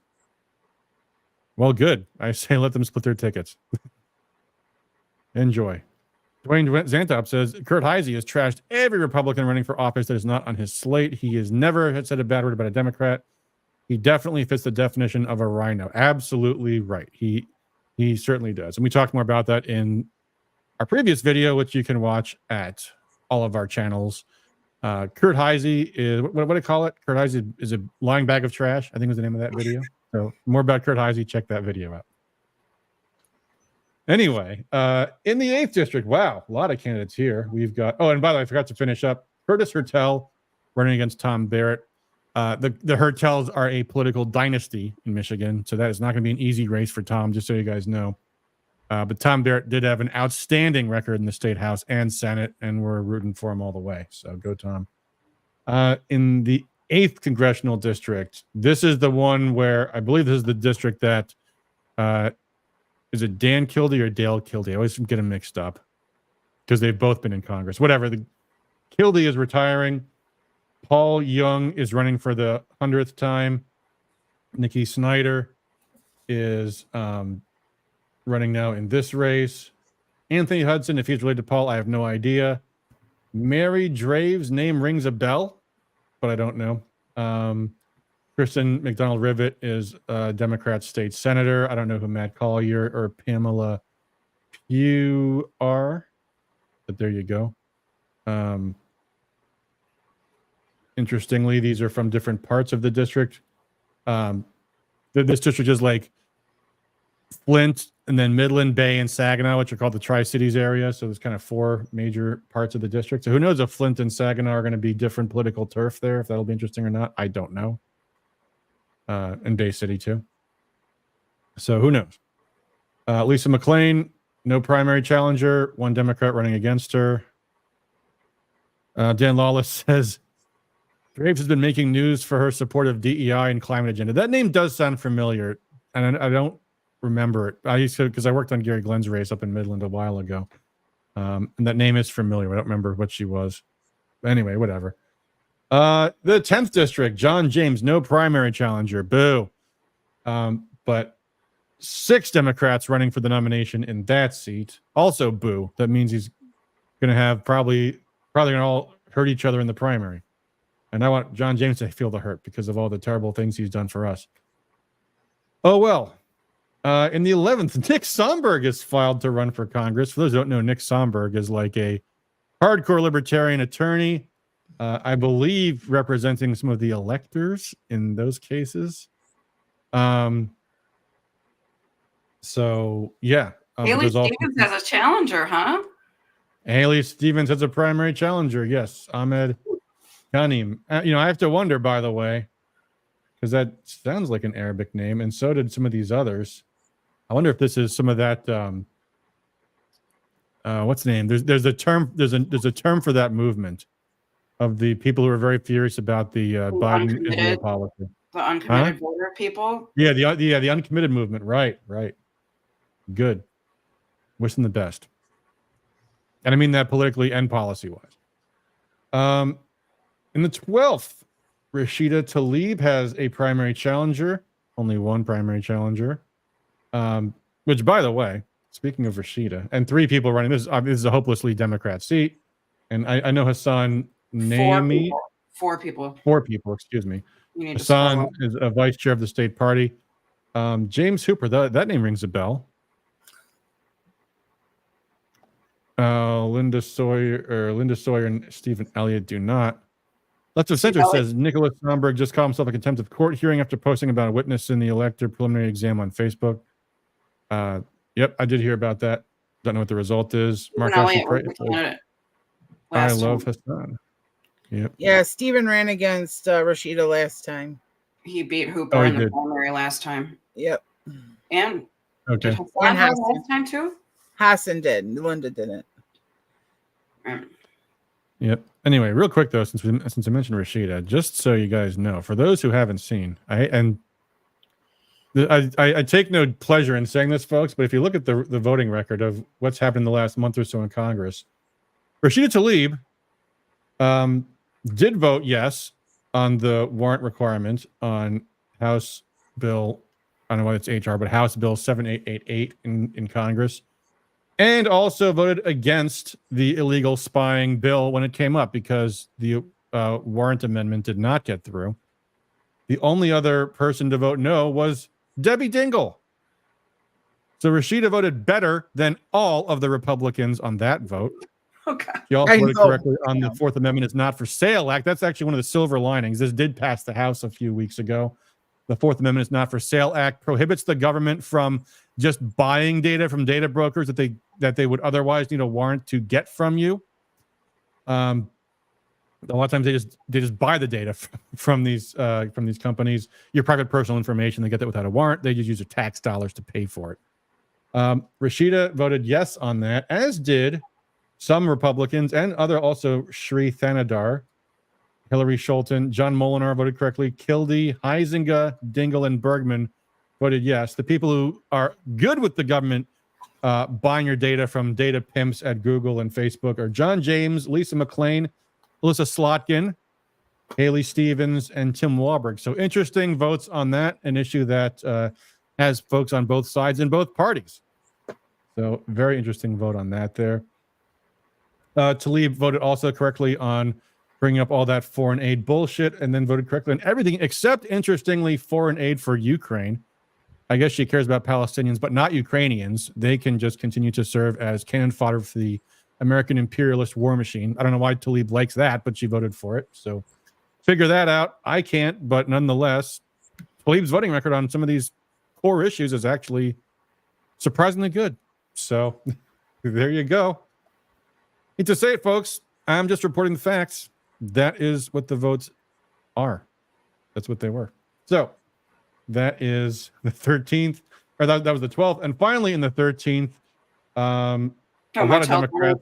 Well, good. I say let them split their tickets. Enjoy. Dwayne Zantop says Kurt Heise has trashed every Republican running for office that is not on his slate. He has never said a bad word about a Democrat. He definitely fits the definition of a rhino. Absolutely right. He certainly does. And we talked more about that in our previous video, which you can watch at all of our channels. Kurt Heise is, what do you call it? Kurt Heise is a lying bag of trash, I think was the name of that video. So more about Kurt Heise, check that video out. Anyway, in the 8th district, wow, a lot of candidates here. We've got, oh, and by the way, I forgot to finish up. Curtis Hertel running against Tom Barrett. The Hertels are a political dynasty in Michigan, so that is not going to be an easy race for Tom, just so you guys know. But Tom Barrett did have an outstanding record in the state house and Senate, and we're rooting for him all the way. So go, Tom. In the 8th congressional district, this is the one where I believe this is the district that is it Dan Kildee or Dale Kildee? I always get them mixed up because they've both been in Congress. Whatever. The Kildee is retiring. Paul Young is running for the 100th time. Nikki Snyder is running now in this race. Anthony Hudson, if he's related to Paul, I have no idea. Mary Draves' name rings a bell, but I don't know. Kristen McDonald-Rivet is a Democrat state senator. I don't know who Matt Collier or Pamela Pugh are, but there you go. Interestingly, these are from different parts of the district. This district is like Flint and then Midland, Bay, and Saginaw, which are called the Tri-Cities area. So there's kind of 4 major parts of the district. So who knows if Flint and Saginaw are going to be different political turf there, if that'll be interesting or not. I don't know. And Bay City too. So who knows? Lisa McClain, no primary challenger, 1 Democrat running against her. Dan Lawless says Graves has been making news for her support of DEI and climate agenda. That name does sound familiar, and I don't remember it. I used to, because I worked on Gary Glenn's race up in Midland a while ago. And that name is familiar. I don't remember what she was. Anyway, whatever. The 10th district, John James, no primary challenger. Boo. But 6 Democrats running for the nomination in that seat. Also boo. That means he's going to have probably going to all hurt each other in the primary. And I want John James to feel the hurt because of all the terrible things he's done for us. Oh, well. In the 11th, Nick Somberg is filed to run for Congress. For those who don't know, Nick Somberg is like a hardcore libertarian attorney. I believe representing some of the electors in those cases. So, yeah. Haley Stevens has a challenger, huh? Haley Stevens has a primary challenger. Yes. Ahmed Ghanim. I have to wonder, by the way, because that sounds like an Arabic name, and so did some of these others. I wonder if this is some of that. What's the name? There's a term. There's a term for that movement of the people who are very furious about the Biden Israel policy. The uncommitted voter people. Yeah, the uncommitted movement. Right. Good. Wish them the best. And I mean that politically and policy-wise. In the 12th, Rashida Tlaib has a primary challenger. Only 1 primary challenger. Which, by the way, speaking of Rashida, and 3 people running, this is a hopelessly Democrat seat. And I know Hassan Naomi. 4 people. 4 people, excuse me. Hassan is a vice chair of the state party. James Hooper, that name rings a bell. Linda Sawyer and Stephen Elliott do not. Left of Center says Nicholas Somberg just called himself a contempt of court hearing after posting about a witness in the elector preliminary exam on Facebook. Yep, I did hear about that. Don't know what the result is. Mark, I love Hassan. Yep. Yeah, Stephen ran against Rashida last time. He beat Hooper in the primary last time. Yep. And okay. And last time too? Hassan did. Linda didn't. Yep. Anyway, real quick though, since I mentioned Rashida, just so you guys know, for those who haven't seen, I take no pleasure in saying this, folks, but if you look at the voting record of what's happened in the last month or so in Congress, Rashida Tlaib did vote yes on the warrant requirement on House Bill, I don't know why it's HR, but House Bill 7888 in Congress, and also voted against the illegal spying bill when it came up because the warrant amendment did not get through. The only other person to vote no was Debbie Dingell. So Rashida voted better than all of the Republicans on that vote. Okay. She also voted correctly on the Fourth Amendment is not for sale act. That's actually one of the silver linings. This did pass the House a few weeks ago. The Fourth Amendment is not for sale act prohibits the government from just buying data from data brokers that they would otherwise need a warrant to get from you. A lot of times they just buy the data from these companies. Your private personal information, they get that without a warrant. They just use their tax dollars to pay for it. Rashida voted yes on that, as did some Republicans and also Sri Thanadar, Hillary Scholten, John Molinar voted correctly. Kildee, Huizenga, Dingell, and Bergman voted yes. The people who are good with the government buying your data from data pimps at Google and Facebook are John James, Lisa McClain, Alyssa Slotkin, Haley Stevens, and Tim Walberg. So interesting votes on that, an issue that has folks on both sides in both parties. So very interesting vote on that there. Tlaib voted also correctly on bringing up all that foreign aid bullshit and then voted correctly on everything except, interestingly, foreign aid for Ukraine. I guess she cares about Palestinians, but not Ukrainians. They can just continue to serve as cannon fodder for the American imperialist war machine. I don't know why Tlaib likes that, but she voted for it. So figure that out. I can't, but nonetheless, Tlaib's voting record on some of these core issues is actually surprisingly good. So there you go. Need to say it, folks. I'm just reporting the facts. That is what the votes are. That's what they were. So that is the 13th, or that was the 12th. And finally, in the 13th, a lot of Democrats.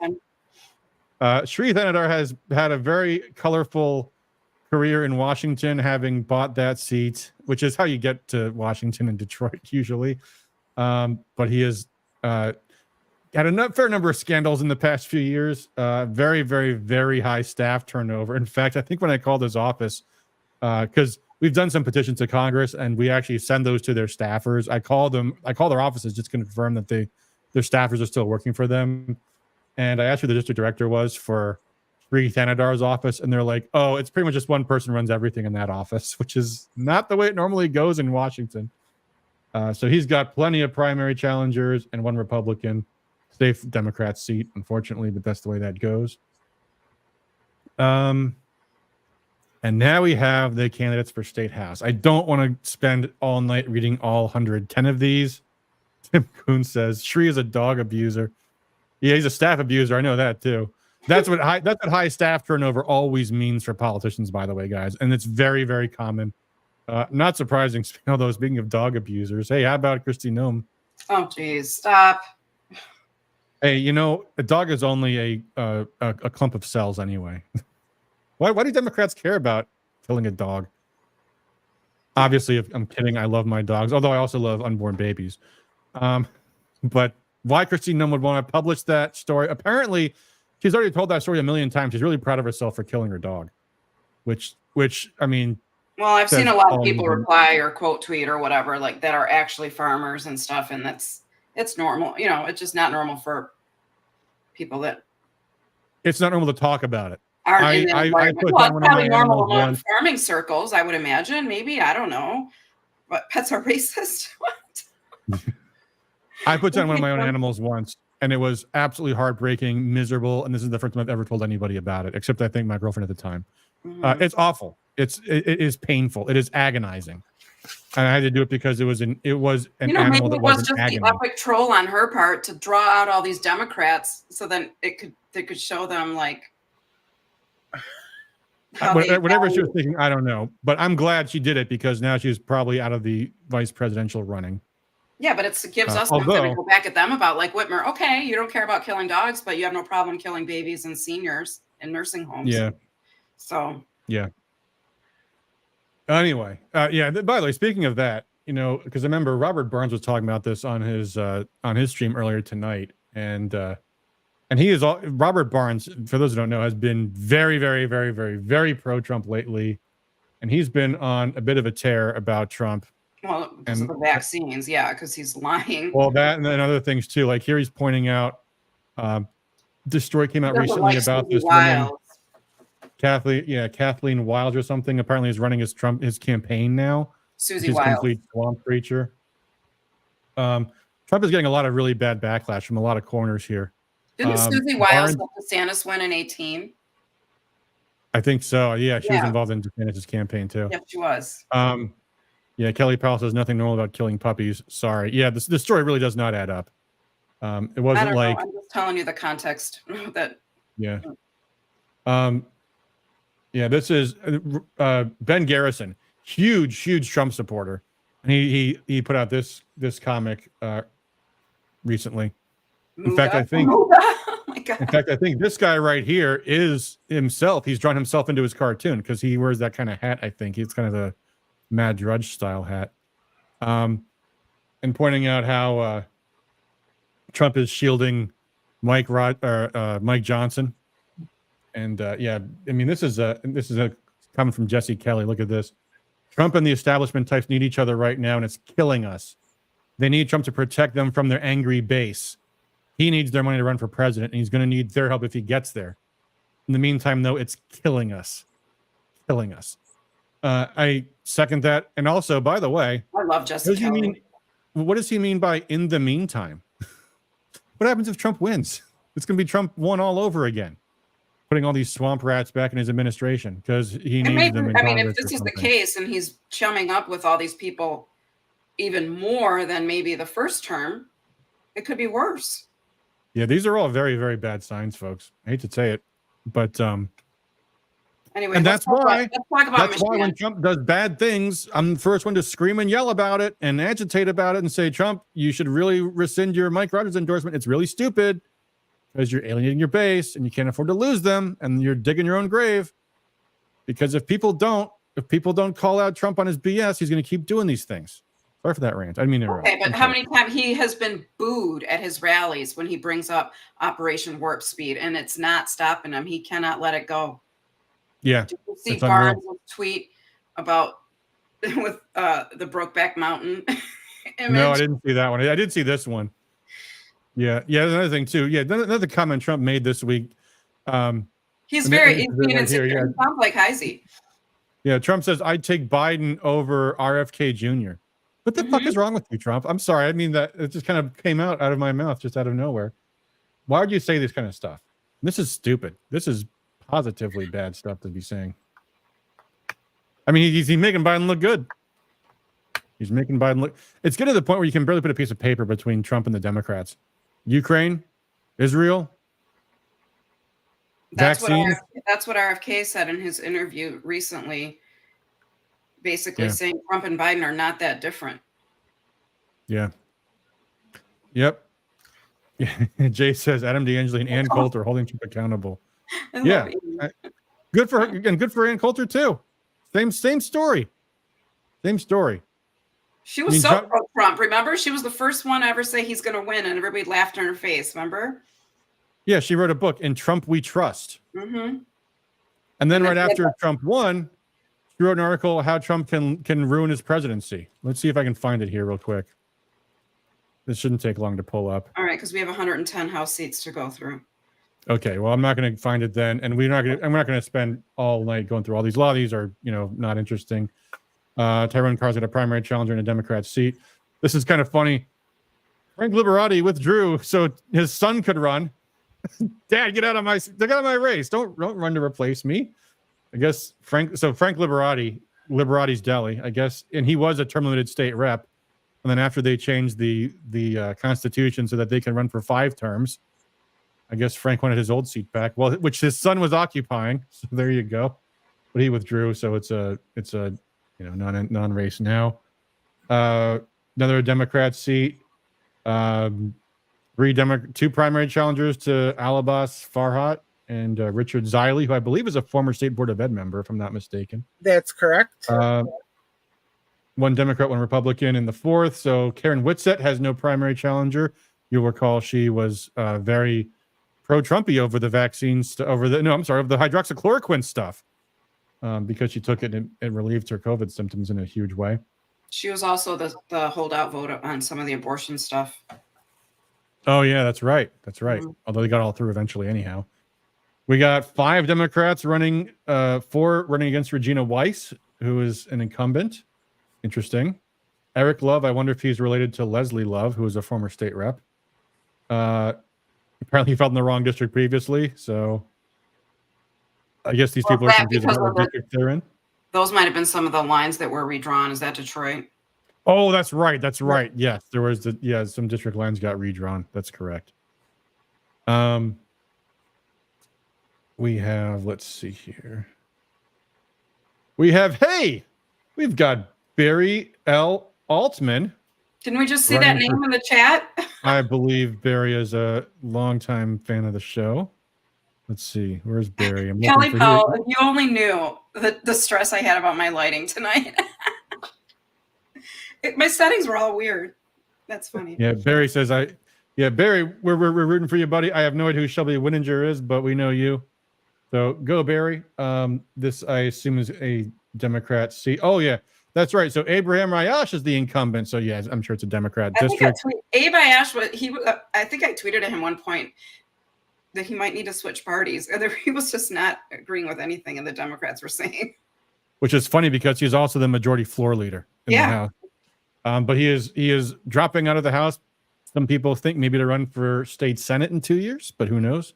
Sri Thanadar has had a very colorful career in Washington, having bought that seat, which is how you get to Washington and Detroit usually. But he has had a fair number of scandals in the past few years. Very, very, very high staff turnover. In fact, I think when I called his office, because we've done some petitions to Congress and we actually send those to their staffers. I call their offices just to confirm that their staffers are still working for them. And I asked who the district director was for Sri Thanadar's office, and they're like, oh, it's pretty much just one person runs everything in that office, which is not the way it normally goes in Washington. So he's got plenty of primary challengers and one Republican. Safe Democrat seat, unfortunately, but that's the way that goes. And now we have the candidates for State House. I don't want to spend all night reading all 110 of these. Tim Kuhn says Sri is a dog abuser. Yeah, he's a staff abuser. I know that too. That's what high staff turnover always means for politicians, by the way, guys. And it's very, very common. Not surprising. Although speaking of dog abusers, hey, how about Kristi Noem? Oh, geez, stop. Hey, a dog is only a clump of cells anyway. Why do Democrats care about killing a dog? Obviously, if I'm kidding, I love my dogs, although I also love unborn babies. But why Kristi Noem would want to publish that story? Apparently, she's already told that story a million times. She's really proud of herself for killing her dog, which I mean. Well, I've seen a lot of people reply or quote tweet or whatever like that are actually farmers and stuff, and it's normal. It's just not normal for people that. It's not normal to talk about it. It's probably normal among farming circles, I would imagine. Maybe, I don't know. What, pets are racist? What? I put down one of my own animals once, and it was absolutely heartbreaking, miserable. And this is the first time I've ever told anybody about it, except I think my girlfriend at the time. It's awful. It is painful. It is agonizing. And I had to do it because it was an animal maybe that it was wasn't just agony. the epic troll on her part to draw out all these Democrats, so then they could show them like how Whatever she was thinking, I don't know. But I'm glad she did it because now she's probably out of the vice presidential running. Yeah, but it gives us something to go back at them about, like Whitmer. Okay, you don't care about killing dogs, but you have no problem killing babies and seniors in nursing homes. Yeah. So. Yeah. Anyway, yeah. By the way, speaking of that, because I remember Robert Burns was talking about this on his stream earlier tonight, and he is Robert Barnes, for those who don't know, has been very, very, very, very, very pro-Trump lately, and he's been on a bit of a tear about Trump. Well, because of the vaccines, yeah, because he's lying. Well, that and then other things too. Like here, he's pointing out. This story came out recently about this woman, Kathleen Wiles or something. Apparently, is running his campaign now. Susie Wiles, complete swamp creature. Trump is getting a lot of really bad backlash from a lot of corners here. Didn't Susie Wiles help DeSantis win in 2018? I think so. Yeah, she was involved in DeSantis' campaign too. Yep, she was. Yeah, Kelly Powell says nothing normal about killing puppies. Sorry. Yeah, this story really does not add up. It wasn't like I'm just telling you the context that. Yeah. Yeah, this is Ben Garrison, huge Trump supporter, and he put out this comic recently. In fact, I think. Oh my God. In fact, I think this guy right here is himself. He's drawn himself into his cartoon because he wears that kind of hat. I think it's kind of the Mad Drudge style hat, and pointing out how Trump is shielding Mike Johnson, and yeah, I mean this is a comment from Jesse Kelly. Look at this: Trump and the establishment types need each other right now, and it's killing us. They need Trump to protect them from their angry base. He needs their money to run for president, and he's going to need their help if he gets there. In the meantime, though, it's killing us. Killing us. I second that. And also, by the way, I love Jesse Kelly. What does he mean by in the meantime? What happens if Trump wins? It's going to be Trump won all over again, putting all these swamp rats back in his administration because he needs them in I mean, Congress if this or is the something. case and he's chumming up with all these people even more than maybe the first term, it could be worse. Yeah, these are all very, very bad signs, folks. I hate to say it, but anyway, and that's why Michigan. when Trump does bad things, I'm the first one to scream and yell about it and agitate about it and say, Trump, you should really rescind your Mike Rogers endorsement. It's really stupid because you're alienating your base and you can't afford to lose them and you're digging your own grave. Because if people don't call out Trump on his BS, he's going to keep doing these things. Sorry for that rant. I didn't mean to interrupt. Okay, but how many times he has been booed at his rallies when he brings up Operation Warp Speed, and it's not stopping him. He cannot let it go. Yeah. Did you see Barnes' tweet about with the Brokeback Mountain image? No, I didn't see that one. I did see this one. Yeah. Yeah, another thing too. Yeah, another comment Trump made this week. He's being right insecure. here, yeah. He sounds like Heisey. Yeah, Trump says, I'd take Biden over RFK Jr. What the fuck is wrong with you, Trump? I'm sorry. I mean, that it just kind of came out of my mouth, just out of nowhere. Why would you say this kind of stuff? This is stupid. This is positively bad stuff to be saying. I mean, he's making Biden look good. He's making Biden look. It's getting to the point where you can barely put a piece of paper between Trump and the Democrats. Ukraine, Israel, vaccines. That's what RFK said in his interview recently. Basically saying Trump and Biden are not that different. Yeah. Yep. Jay says Adam D'Angelo and Ann Coulter holding Trump accountable. Yeah. Good for her and good for Ann Coulter too. Same story. Same story. She was so pro-Trump. Remember? She was the first one to ever say he's going to win, and everybody laughed in her face. Remember? Yeah, she wrote a book, In Trump We Trust. Mm-hmm. And then right after Trump won, she wrote an article how Trump can ruin his presidency. Let's see if I can find it here real quick. This shouldn't take long to pull up. All right, because we have 110 House seats to go through. Okay, well, I'm not going to find it then, and we're not going to spend all night going through all these. A lot of these are, not interesting. Tyrone Carr's got a primary challenger in a Democrat seat. This is kind of funny. Frank Liberati withdrew so his son could run. Dad, get out of my race. Don't run to replace me. I guess Frank Liberati's Deli, I guess, and he was a term limited state rep. And then after they changed the constitution so that they can run for 5 terms, I guess Frank wanted his old seat back. Well, which his son was occupying. So there you go. But he withdrew, so it's a non-race now. Another Democrat seat. 2 primary challengers to Alabas Farhat and Richard Ziley, who I believe is a former State Board of Ed member, if I'm not mistaken. That's correct. 1 Democrat, 1 Republican in the 4th. So Karen Whitsett has no primary challenger. You'll recall she was very pro-Trumpy over the vaccines, of the hydroxychloroquine stuff, because she took it and it relieved her COVID symptoms in a huge way. She was also the holdout vote on some of the abortion stuff. Oh, yeah, that's right. Mhm. Although they got all through eventually anyhow. We got 5 Democrats running, 4 running against Regina Weiss, who is an incumbent. Interesting. Eric Love, I wonder if he's related to Leslie Love, who is a former state rep. Apparently he felt in the wrong district previously, so I guess these people are confused about what district they're in. Those might have been some of the lines that were redrawn. Is that Detroit? Oh, that's right. Yes, there was some district lines got redrawn. That's correct. We have, let's see here. We've got Barry L. Altman. Didn't we just see that name in the chat? I believe Barry is a longtime fan of the show. Let's see. Where's Barry? Kelly Powell, if you only knew the stress I had about my lighting tonight. My settings were all weird. That's funny. Yeah, Barry says, Barry, we're rooting for you, buddy. I have no idea who Shelby Winninger is, but we know you. So go, Barry. This, I assume, is a Democrat seat. Oh, yeah. That's right. So Abraham Rayash is the incumbent. So yeah, I'm sure it's a Democrat district. Abe Ayash, I think I tweeted at him one point that he might need to switch parties. He was just not agreeing with anything the Democrats were saying. Which is funny because he's also the majority floor leader in the House. But he is dropping out of the House. Some people think maybe to run for state Senate in 2 years, but who knows?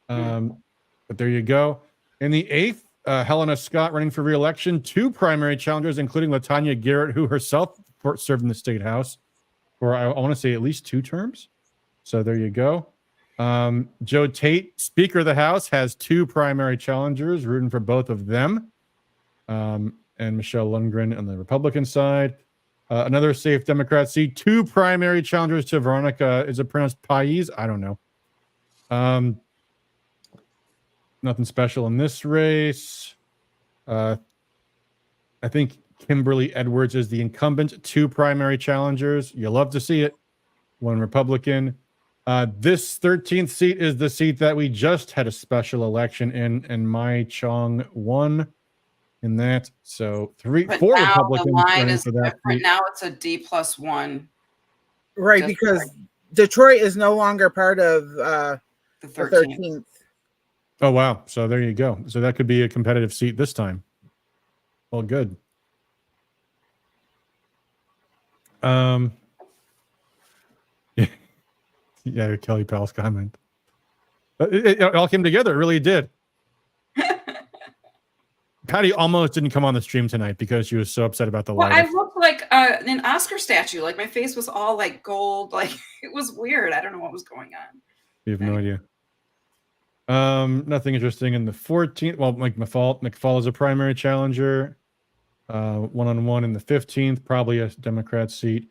But there you go. In the 8th, Helena Scott running for re-election. 2 primary challengers, including LaTanya Garrett, who herself served in the state house for, I want to say, at least 2 terms. So there you go. Joe Tate, Speaker of the House, has 2 primary challengers, rooting for both of them. And Michelle Lundgren on the Republican side. Another safe Democrat seat. 2 primary challengers to Veronica. Is it pronounced Pais? I don't know. Nothing special in this race. I think Kimberly Edwards is the incumbent. 2 primary challengers. You love to see it. 1 Republican. This 13th seat is the seat that we just had a special election in, and Mai Chong won in that. So 4 Republicans. The line is different. Now it's a D+1. Right, because Detroit is no longer part of the 13th. Oh, wow. So there you go. So that could be a competitive seat this time. Well, good. Yeah, Kelly Powell's comment. It all came together. It really did. Patty almost didn't come on the stream tonight because she was so upset about the lighting. I looked like an Oscar statue. Like my face was all like gold. Like it was weird. I don't know what was going on. You have no idea. Nothing interesting in the 14th. Well, Mike McFall is a primary challenger. 1-on-1 in the 15th, probably a Democrat seat.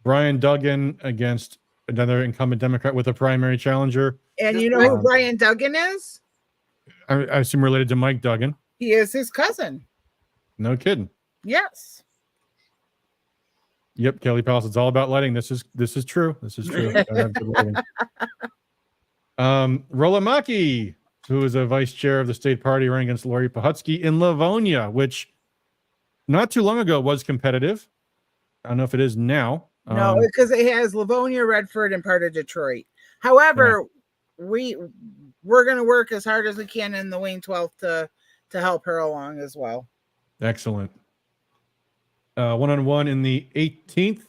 Brian Duggan against another incumbent Democrat with a primary challenger. And you know who Brian Duggan is? I assume related to Mike Duggan. He is his cousin. No kidding. Yes. Yep, Kelly Powell. It's all about lighting. This is true. This is true. Rola Maki, who is a vice chair of the state party, running against Lori Pahutsky in Livonia, which not too long ago was competitive. I don't know if it is now. No, because it has Livonia, Redford, and part of Detroit. However, we're going to work as hard as we can in the Wayne 12th to help her along as well. Excellent. 1-on-1 in the 18th,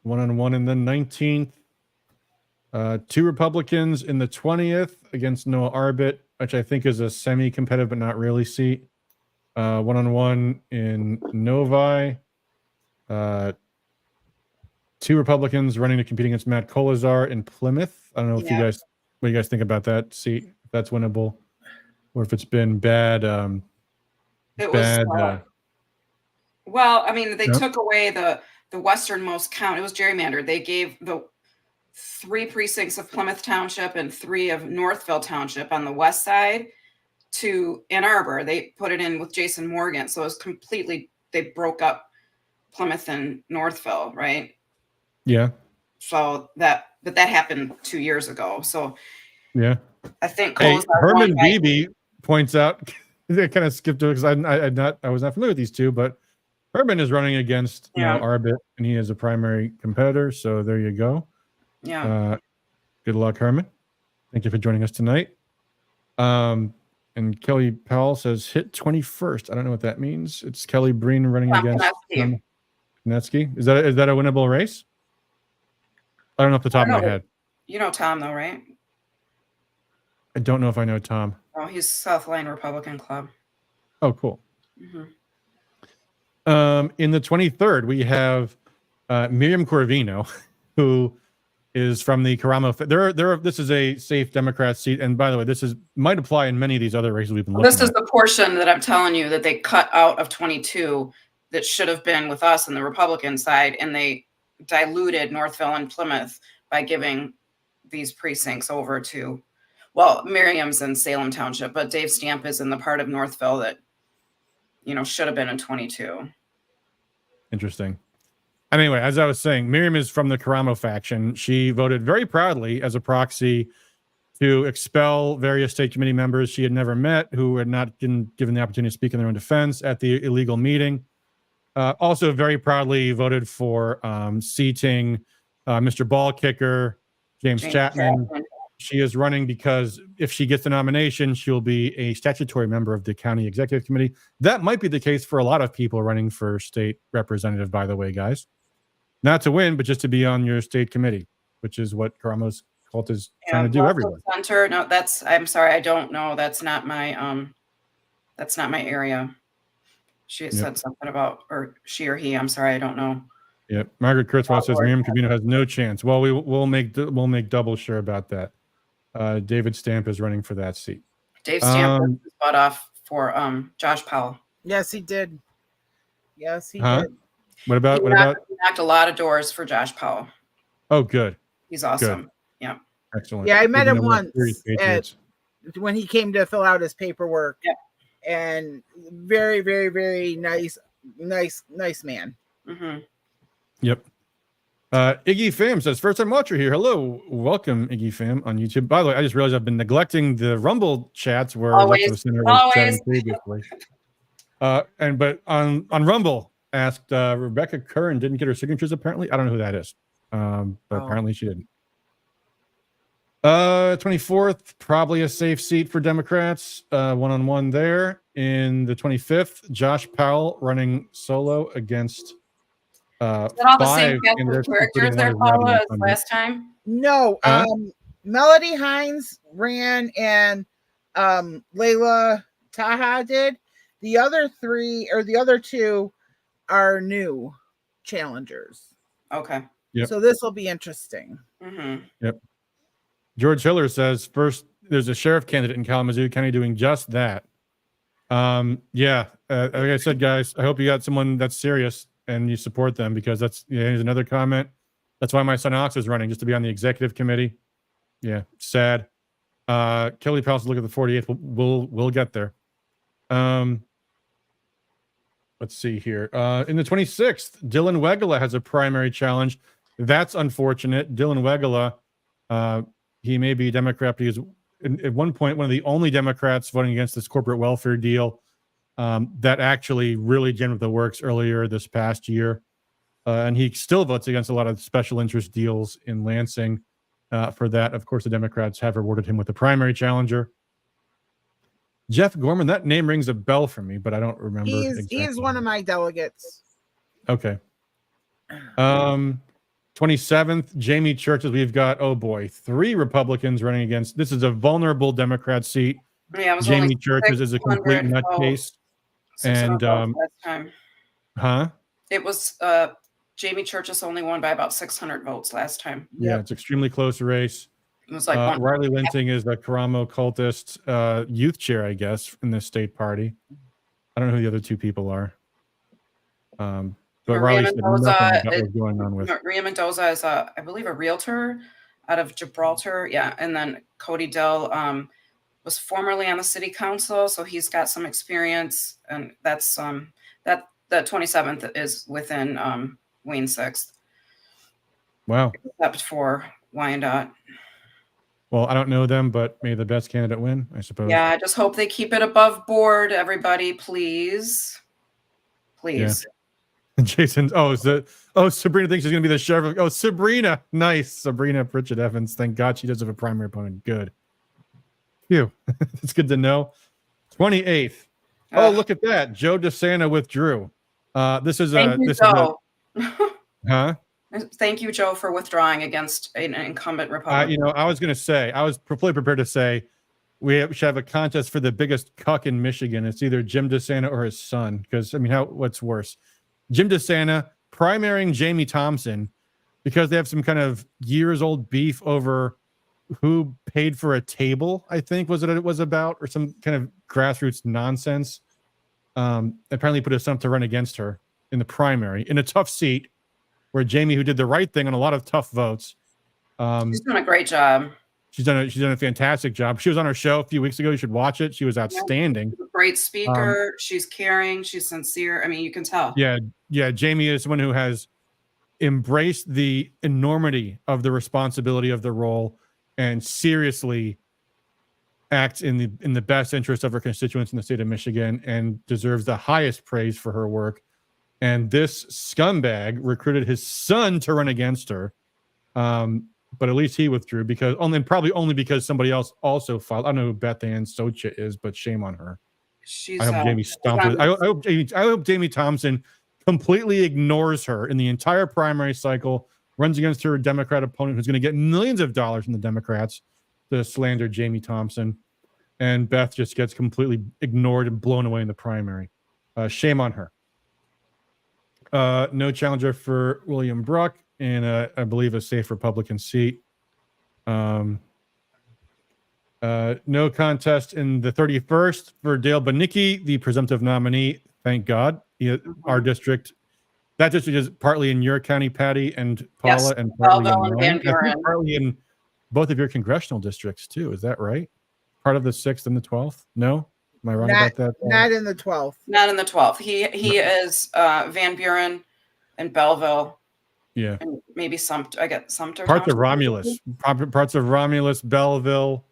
1-on-1 in the 19th. 2 Republicans in the 20th against Noah Arbit, which I think is a semi-competitive but not really seat. 1-on-1 in Novi. 2 Republicans running to compete against Matt Kolazar in Plymouth. I don't know if you guys, what you guys think about that seat, if that's winnable, or if it's been bad. It bad. was. Well, I mean, they Yep. took away the westernmost count. It was gerrymandered. They gave the 3 precincts of Plymouth Township and 3 of Northville Township on the west side to Ann Arbor. They put it in with Jason Morgan. So it was completely, they broke up Plymouth and Northville, right? Yeah. So that happened 2 years ago. So Yeah. I think Hey, Kolazar Herman won by- Beebe points out, they kind of skipped it because I was not familiar with these two, but Herman is running against Yeah. Arbit, and he is a primary competitor. So there you go. Yeah. Good luck, Herman. Thank you for joining us tonight. And Kelly Powell says hit 21st. I don't know what that means. It's Kelly Breen running Tom against Konetsky. Konetsky. Is that a winnable race? I don't know off the top of my head. You know Tom though, right? I don't know if I know Tom. Oh, he's South Line Republican Club. Oh, cool. Mhm. In the 23rd, we have Miriam Corvino, who is from the Karamo. This is a safe Democrat seat, and by the way, this might apply in many of these other races we've been looking This is at. the portion that I'm telling you that they cut out of 22 that should have been with us on the Republican side, and they diluted Northville and Plymouth by giving these precincts over to, well, Miriam's in Salem Township, but Dave Stamp is in the part of Northville that, should have been in 22. Interesting. Anyway, as I was saying, Miriam is from the Karamo faction. She voted very proudly as a proxy to expel various state committee members she had never met, who had not been given the opportunity to speak in their own defense at the illegal meeting. Also very proudly voted for seating Mr. Ball Kicker, James Chapman. She is running because if she gets the nomination, she'll be a statutory member of the county executive committee. That might be the case for a lot of people running for state representative, by the way, guys. Not to win, but just to be on your state committee, which is what Karamo's cult is trying to do everywhere. Center, no, I'm sorry, I don't know. That's not my area. She said something about, or she or he, I'm sorry, I don't know. Yep. Margaret Kurzweil says Miriam Corvino has no chance. Well, we'll make double sure about that. David Stamp is running for that seat. Dave Stamp was bought off for Josh Powell. Yes, he did. Yes, he Huh? did. What about He knocked a lot of doors for Josh Powell. Oh, good. He's awesome. Yeah. Excellent. Yeah, I met Even him though we're once Patriots. when he came to fill out his paperwork. Yeah. And very, very, very nice man. Mm-hmm. Yep. Iggy Fam says, first time watcher here. Hello. Welcome, Iggy Fam on YouTube. By the way, I just realized I've been neglecting the Rumble chats where Alexa Center was chatting previously. But on Rumble asked Rebecca Curran didn't get her signatures apparently. I don't know who that is. But apparently she didn't. 24th, probably a safe seat for Democrats. 1-on-1 there. In the 25th, Josh Powell running solo against Is that all the same 5 in Catholic this, characters including there, one who's not Paula, in as the last time? No, Huh? Melody Hines ran and Layla Taha did. The other 3 or the other 2 are new challengers. Okay. Yep. So this will be interesting. Mm-hmm. Yep. George Hiller says, first, there's a sheriff candidate in Kalamazoo County doing just that. Like I said, guys, I hope you got someone that's serious and you support them, because here's another comment. That's why my son Alex is running, just to be on the executive committee. Yeah, sad. Kelly Powell's look at the 48th. We'll get there. Let's see here. In the 26th, Dylan Wegela has a primary challenge. That's unfortunate. Dylan Wegela, he may be a Democrat, but he was at one point one of the only Democrats voting against this corporate welfare deal that actually really jammed the works earlier this past year. And he still votes against a lot of special interest deals in Lansing. For that, of course, the Democrats have rewarded him with a primary challenger. Jeff Gorman, that name rings a bell for me, but I don't remember. He's one of my delegates. Okay. 27th, Jamie Churches. We've got, oh boy, 3 Republicans running against. This is a vulnerable Democrat seat. Yeah, it was Jamie only Churches is a complete 600 nutcase. 600 And votes last time. huh? It was Jamie Churches only won by about 600 votes last time. Yeah, it's extremely close race. It was like Riley Linting is the Karamo cultist youth chair, I guess, in the state party. I don't know who the other 2 people are. But Riley said nothing about what's going on with. Maria Mendoza is I believe a realtor out of Gibraltar. Yeah. And then Cody Dell was formerly on the city council, so he's got some experience, and that's that the 27th is within Wayne 6th. Wow. Except for Wyandotte. Well, I don't know them, but may the best candidate win, I suppose. Yeah, I just hope they keep it above board, everybody, please. Please. Yeah. Jason, Sabrina thinks she's gonna be the sheriff. Oh, Sabrina, nice. Sabrina Pritchett Evans. Thank God she does have a primary opponent. Good. Phew. It's good to know. 28th. Oh, look at that. Joe DeSanta withdrew. This is a huh? Thank you, Joe, for withdrawing against an incumbent Republican. I was going to say, I was fully prepared to say we should have a contest for the biggest cuck in Michigan. It's either Jim DeSanta or his son. Because, I mean, what's worse? Jim DeSanta primarying Jamie Thompson because they have some kind of years-old beef over who paid for a table, I think was what it was about, or some kind of grassroots nonsense. Apparently put us up to run against her in the primary in a tough seat where Jamie, who did the right thing on a lot of tough votes. She's done a great job. She's done a fantastic job. She was on our show a few weeks ago. You should watch it. She was outstanding. She's a great speaker. She's caring. She's sincere. I mean, you can tell. Yeah. Jamie is someone who has embraced the enormity of the responsibility of the role and seriously acts in the best interest of her constituents in the state of Michigan and deserves the highest praise for her work. And this scumbag recruited his son to run against her. But at least he withdrew probably only because somebody else also filed. I don't know who Beth Ann Socha is, but shame on her. I hope Jamie stomped it. I hope Jamie Thompson completely ignores her in the entire primary cycle, runs against her Democrat opponent who's going to get millions of dollars from the Democrats to slander Jamie Thompson. And Beth just gets completely ignored and blown away in the primary. Shame on her. No challenger for William Bruck in I believe a safe Republican seat. No contest in the 31st for Dale Banicki, the presumptive nominee. Thank God. Our district, that district is partly in your county, Patty and Paula, yes, and partly partly in both of your congressional districts too. Is that right? Part of the 6th and the 12th? No? Am I wrong about that? Not in the 12th. Not in the 12th. He is Van Buren and Belleville. Yeah. And maybe Sumter. I get Sumter. Parts of Romulus. Parts of Romulus, Belleville.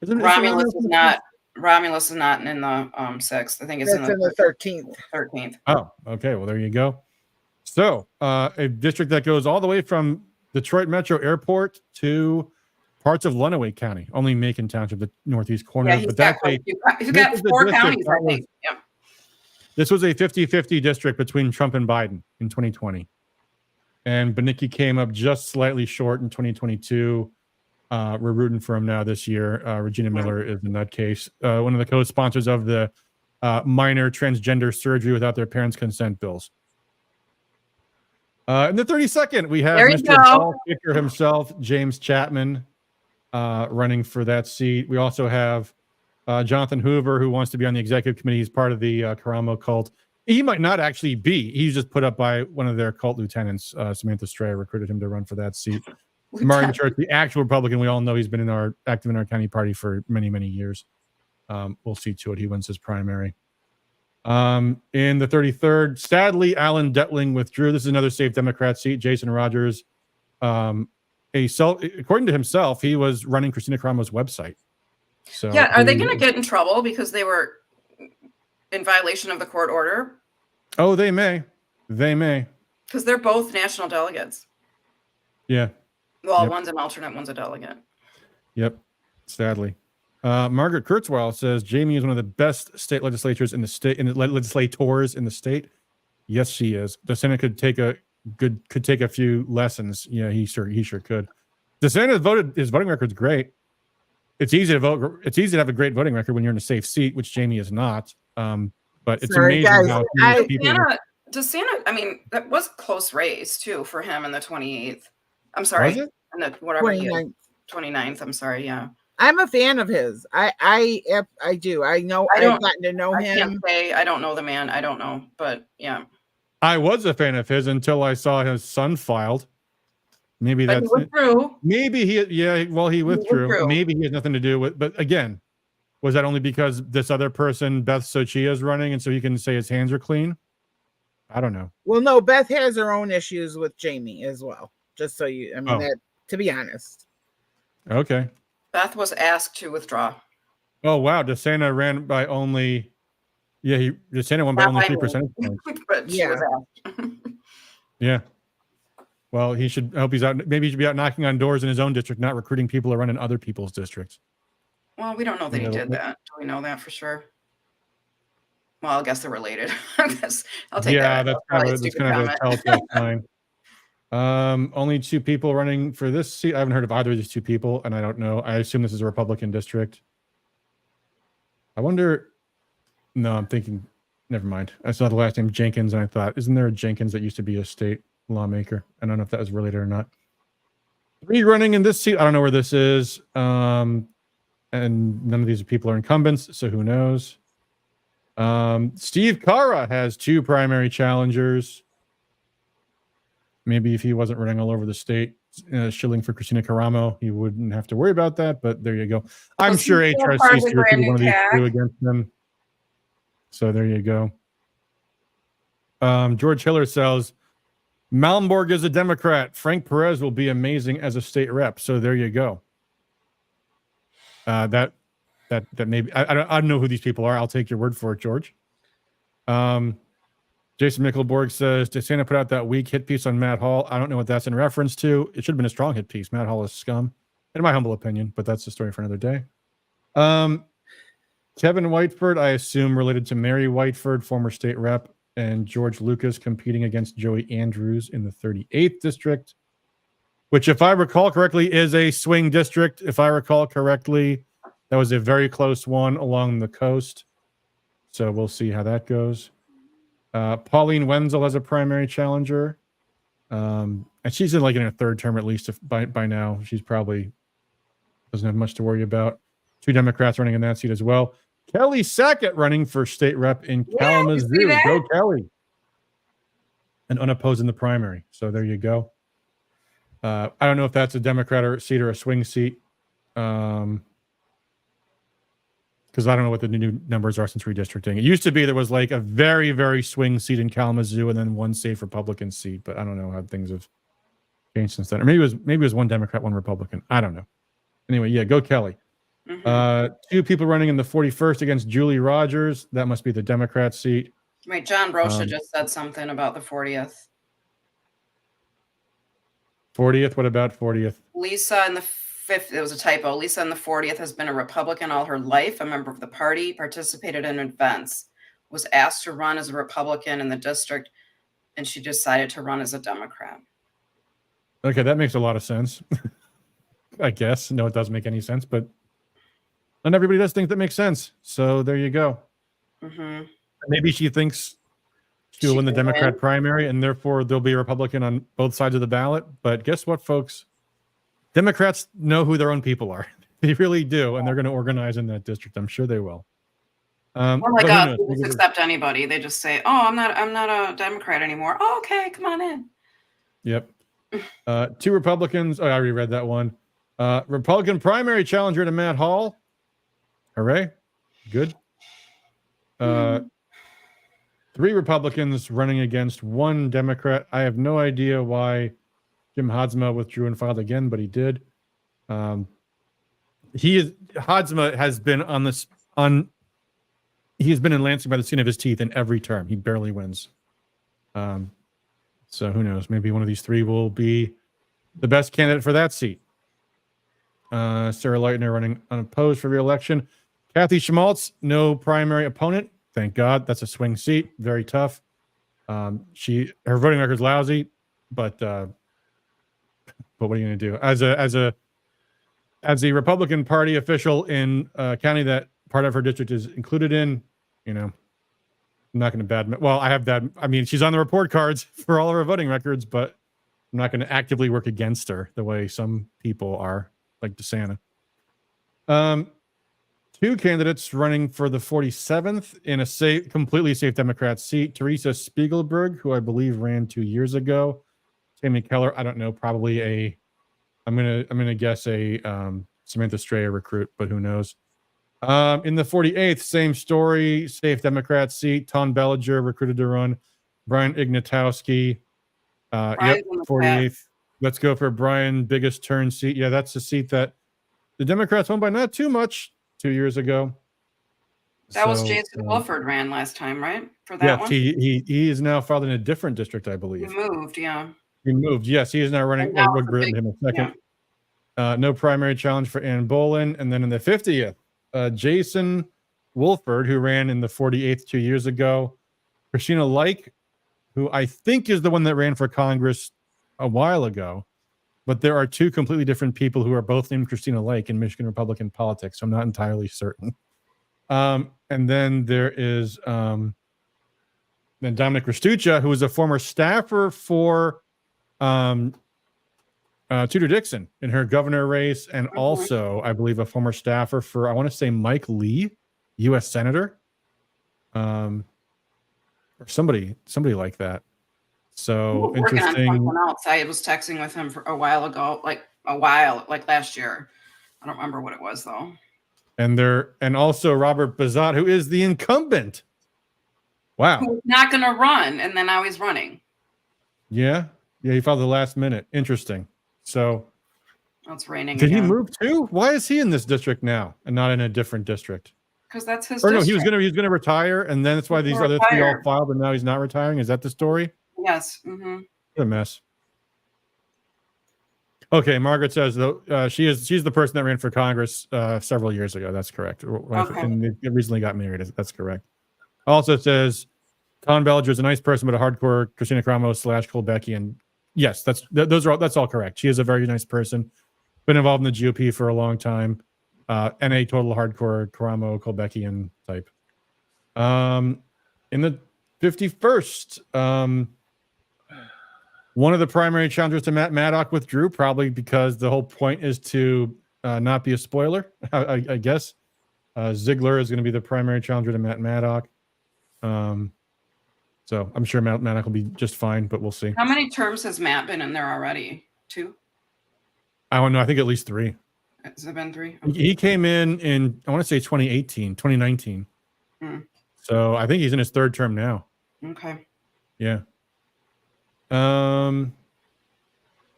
Romulus is not in the 6th. I think it's in the 13th. 13th. Oh, okay. Well, there you go. So a district that goes all the way from Detroit Metro Airport to parts of Lenawee County, only Macon Township, the northeast corner. Yeah, he's got 4 counties, I think. Yeah. This was a 50-50 district between Trump and Biden in 2020. And Banicki came up just slightly short in 2022. We're rooting for him now this year. Regina Miller is the nutcase. One of the co-sponsors of the minor transgender surgery without their parents' consent bills. In the 32nd, we have Mr. Ball Kicker himself, James Chapman, running for that seat. We also have Jonathan Hoover, who wants to be on the executive committee. He's part of the Karamo cult. He might not actually be. He's just put up by one of their cult lieutenants. Samantha Stray recruited him to run for that seat. Martin Church, the actual Republican, we all know he's been active in our county party for many, many years. We'll see to it. He wins his primary. In the 33rd, sadly, Alan Detling withdrew. This is another safe Democrat seat. Jason Rogers, according to himself, he was running Christina Karamo's website. So yeah, are they going to get in trouble because they were in violation of the court order? Oh, they may. Because they're both national delegates. Yeah. Well, yep. One's an alternate, one's a delegate. Yep. Sadly. Margaret Kurzweil says Jamie is one of the best state legislators in the state, legislators in the state. Yes, she is. DeSantis could take a few lessons. Yeah, he sure could. DeSantis his voting record's great. It's easy to vote. It's easy to have a great voting record when you're in a safe seat, which Jamie is not. But it's Sorry, amazing guys, how few people. DeSantis, I mean, that was a close race too for him in the 28th. I'm sorry. Was it? In the whatever 29th. 29th. I'm sorry. Yeah. I'm a fan of his. I do. I know. I've gotten to know I him. can't say. I don't know the man. I don't know. But yeah. I was a fan of his until I saw his son filed. Maybe But that's he withdrew. maybe he withdrew. Maybe he has nothing to do with. But again, was that only because this other person, Beth Sochia, is running, and so he can say his hands are clean? I don't know. Well, no, Beth has her own issues with Jamie as well. Just so you, I mean, that, to be honest. Okay. Beth was asked to withdraw. Oh wow, DeSantis ran by only. Yeah, DeSantis won by Not only by 3 me. percentage points. But she was asked. Yeah. Well, he should. I hope he's out. Maybe he should be out knocking on doors in his own district, not recruiting people to run in other people's districts. Well, we don't know that he did that. Do we know that for sure? Well, I guess they're related. I guess I'll take that. That's kind of a telltale sign. Only 2 people running for this seat. I haven't heard of either of these 2 people, and I don't know. I assume this is a Republican district. I wonder. No, I'm thinking. Never mind. I saw the last name Jenkins, and I thought, isn't there a Jenkins that used to be a state lawmaker? I don't know if that was related or not. 3 running in this seat. I don't know where this is. And none of these people are incumbents, so who knows? Steve Carra has 2 primary challengers. Maybe if he wasn't running all over the state, shilling for Christina Caramo, he wouldn't have to worry about that. But there you go. I'm sure HRC is one of these 2 against them. So there you go. George Hiller says Malmborg is a Democrat. Frank Perez will be amazing as a state rep. So there you go. That maybe I don't know who these people are. I'll take your word for it, George. Jason Mickelborg says DeSantis put out that weak hit piece on Matt Hall. I don't know what that's in reference to. It should have been a strong hit piece. Matt Hall is scum, in my humble opinion, but that's a story for another day. Kevin Whiteford, I assume related to Mary Whiteford, former state rep, and George Lucas competing against Joey Andrews in the 38th district, which, if I recall correctly, is a swing district. If I recall correctly, that was a very close one along the coast. So we'll see how that goes. Pauline Wenzel has a primary challenger. And she's in her 3rd term, at least by now. She's probably doesn't have much to worry about. 2 Democrats running in that seat as well. Kelly Sackett running for state rep in Kalamazoo. Go Kelly. And unopposed in the primary. So there you go. I don't know if that's a Democrat or seat or a swing seat. Because I don't know what the new numbers are since redistricting. It used to be there was a very, very swing seat in Kalamazoo and then 1 safe Republican seat, but I don't know how things have changed since then. Or maybe it was 1 Democrat, 1 Republican. I don't know. Anyway, yeah, go Kelly. 2 people running in the 41st against Julie Rogers. That must be the Democrat seat. Wait, John Brosha just said something about the 40th. 40th? What about 40th? Lisa in the 5th, it was a typo. Lisa in the 40th has been a Republican all her life, a member of the party, participated in events, was asked to run as a Republican in the district, and she decided to run as a Democrat. Okay, that makes a lot of sense. I guess. No, it doesn't make any sense, but not everybody does think that makes sense. So there you go. Maybe she thinks she'll win the Democrat primary, and therefore there'll be a Republican on both sides of the ballot. But guess what, folks? Democrats know who their own people are. They really do, and they're going to organize in that district. I'm sure they will. Oh my God, they just accept anybody. They just say, "Oh, I'm not a Democrat anymore." Oh, okay, come on in. Yep. 2 Republicans. Oh, I already read that one. Republican primary challenger to Matt Hall. Hooray. Good. 3 Republicans running against 1 Democrat. I have no idea why Jim Hadsma withdrew and filed again, but he did. Hadsma has been he has been in Lansing by the skin of his teeth in every term. He barely wins. So who knows? Maybe one of these 3 will be the best candidate for that seat. Sarah Leitner running unopposed for re-election. Kathy Schmaltz, no primary opponent. Thank God. That's a swing seat. Very tough. Her voting record's lousy, but what are you going to do? As a Republican Party official in a county that part of her district is included in, I'm not going to well, I have that. I mean, she's on the report cards for all of her voting records, but I'm not going to actively work against her the way some people are, like DeSantis. Two candidates running for the 47th in a completely safe Democrat seat. Teresa Spiegelberg, who I believe ran 2 years ago. Tammy Keller, I don't know, probably I'm gonna guess a Samantha Strayer recruit, but who knows? In the 48th, same story, safe Democrat seat. Tom Bellinger recruited to run. Brian Ignatowski. Yep, 48th. Let's go for Brian, biggest turn seat. Yeah, that's the seat that the Democrats won by not too much 2 years ago. That was Jason Wolford ran last time, right? For that one? He is now filed in a different district, I believe. He moved, yeah. He moved. Yes, he is now running. Now We'll bring him in a second. Yeah. No primary challenge for Ann Bolin. And then in the 50th, Jason Wolford, who ran in the 48th 2 years ago. Christina Like, who I think is the one that ran for Congress a while ago. But there are two completely different people who are both named Christina Like in Michigan Republican politics. So I'm not entirely certain. And then there is then Dominic Restuccia, who is a former staffer for Tudor Dixon in her governor race, and also, I believe, a former staffer for, I want to say, Mike Lee, U.S. Senator, or somebody like that. So interesting. On something else. I was texting with him for a while ago, like last year. I don't remember what it was though. And also Robert Bazat, who is the incumbent. Wow. Who's not going to run, and then now he's running. Yeah, he filed the last minute. Interesting. So it's raining. Did he move too? Why is he in this district now and not in a different district? Because that's his. Or no, he was gonna retire, and then that's why these other three all filed, and now he's not retiring. Is that the story? Yes. Mm-hmm. What a mess. Okay, Margaret says though she's the person that ran for Congress several years ago. That's correct. Okay. And they recently got married. That's correct. Also says Tom Bellinger is a nice person, but a hardcore Christina Caramo / Kolbecki. And yes, that's all correct. She is a very nice person. Been involved in the GOP for a long time. And a total hardcore Caramo Kolbeckian type. In the 51st, one of the primary challengers to Matt Maddock withdrew, probably because the whole point is to not be a spoiler, I guess. Ziegler is going to be the primary challenger to Matt Maddock. So I'm sure Matt Maddock will be just fine, but we'll see. How many terms has Matt been in there already? 2? I don't know. I think at least 3. Has it been 3? Okay. He came in, I want to say 2019. So I think he's in his 3rd term now. Okay. Yeah.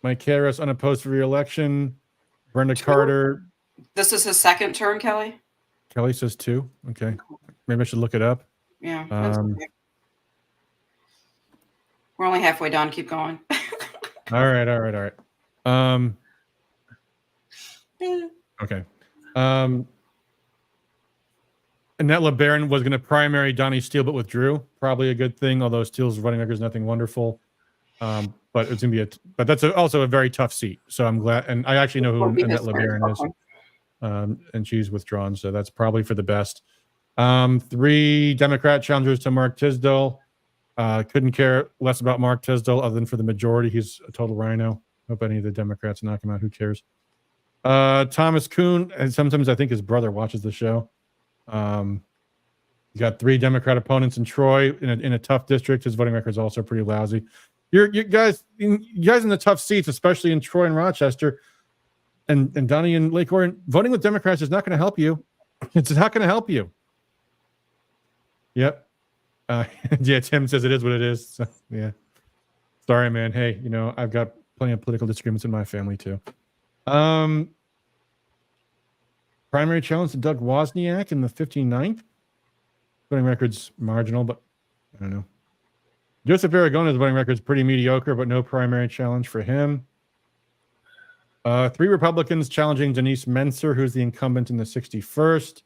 Mike Harris unopposed for re-election. Brenda Carter. This is his 2nd term, Kelly? Kelly says 2. Okay. Maybe I should look it up. Yeah. Okay. We're only halfway done. Keep going. All right. Okay. Annette LeBaron was going to primary Donnie Steele, but withdrew. Probably a good thing, although Steele's running record is nothing wonderful. But it's going to be but that's also a very tough seat. So I'm glad. And I actually know who Annette LeBaron is. And she's withdrawn. So that's probably for the best. 3 Democrat challengers to Mark Tisdale. Couldn't care less about Mark Tisdale other than for the majority. He's a total rhino. Hope any of the Democrats knock him out. Who cares? Thomas Kuhn, and sometimes I think his brother watches the show. You got 3 Democrat opponents in Troy in a tough district. His voting record is also pretty lousy. You guys in the tough seats, especially in Troy and Rochester, and Donnie and Lake Orion, voting with Democrats is not going to help you. It's not going to help you. Yep. Yeah, Tim says it is what it is. So, yeah. Sorry, man. Hey, I've got plenty of political disagreements in my family too. Primary challenge to Doug Wozniak in the 59th. Voting record's marginal, but I don't know. Joseph Aragona's voting record's pretty mediocre, but no primary challenge for him. 3 Republicans challenging Denise Menser, who's the incumbent in the 61st.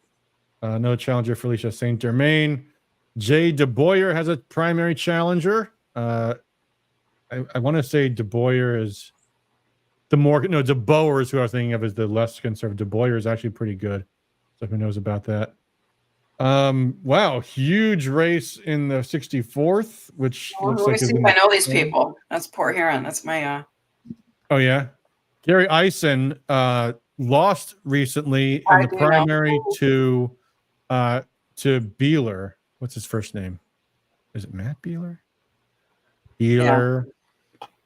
No challenger for Alicia St. Germain. Jay DeBoyer has a primary challenger. I want to say De Boyer is De Boer is who I was thinking of as the less conservative. De Boyer is actually pretty good. So who knows about that? Wow, huge race in the 64th, which Well, looks let me like see if I know these people. That's Port Huron. That's my Oh yeah, Gary Eisen lost recently in I the do know. primary to Beeler. What's his first name? Is it Matt Beeler? Beeler.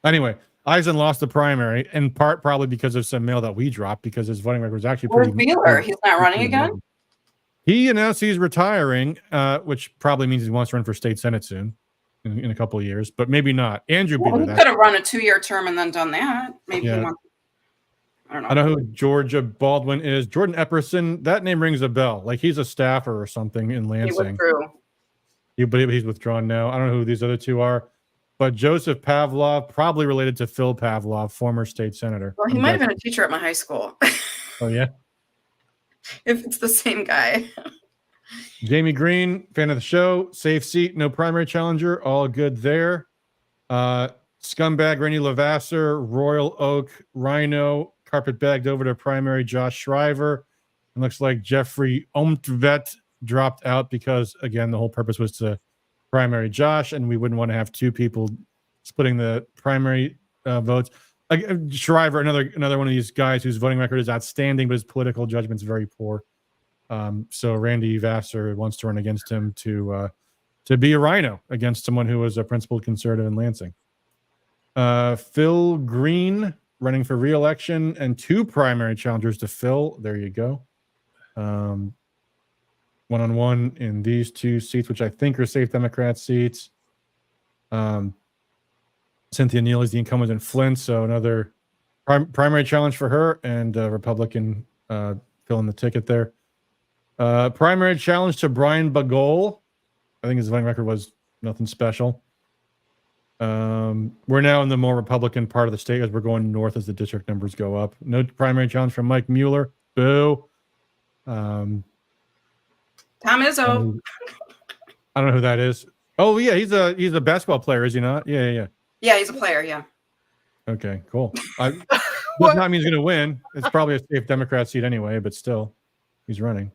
Anyway, Eisen lost the primary in part probably because of some mail that we dropped because his voting record was actually Where's pretty. Beeler? He's not running again? He announced he's retiring, which probably means he wants to run for state senate soon in a couple of years, but maybe not. Andrew Well, Beeler. he could have run a 2-year term and then done that. Maybe Yeah. he wants. I don't know. I know who Georgia Baldwin is. Jordan Epperson. That name rings a bell. Like he's a staffer or something in He Lansing. withdrew. But he's withdrawn now. I don't know who these other two are. But Joseph Pavlov, probably related to Phil Pavlov, former state senator. Well, he might have been a teacher at my high school. Oh, yeah. If it's the same guy. Jamie Green, fan of the show. Safe seat, no primary challenger. All good there. Scumbag Rennie Lavasser, Royal Oak, Rhino, carpet bagged over to primary Josh Shriver. It looks like Jeffrey Omtvet dropped out because, again, the whole purpose was to primary Josh, and we wouldn't want to have two people splitting the primary votes. Shriver, another one of these guys whose voting record is outstanding, but his political judgment's very poor. So Randy Vassar wants to run against him to be a Rhino against someone who was a principled conservative in Lansing. Phil Green running for re-election and two primary challengers to fill. There you go. One-on-one in these two seats, which I think are safe Democrat seats. Cynthia Neal is the incumbent in Flint, so another primary challenge for her, and Republican filling the ticket there. Primary challenge to Brian Bagol. I think his voting record was nothing special. We're now in the more Republican part of the state as we're going north as the district numbers go up. No primary challenge from Mike Mueller. Boo. Tom Izzo. I don't know who that is. Oh yeah, he's a basketball player, is he not? Yeah. Yeah, he's a player. Yeah. Okay, cool. Does not mean he's going to win. It's probably a safe Democrat seat anyway, but still, he's running.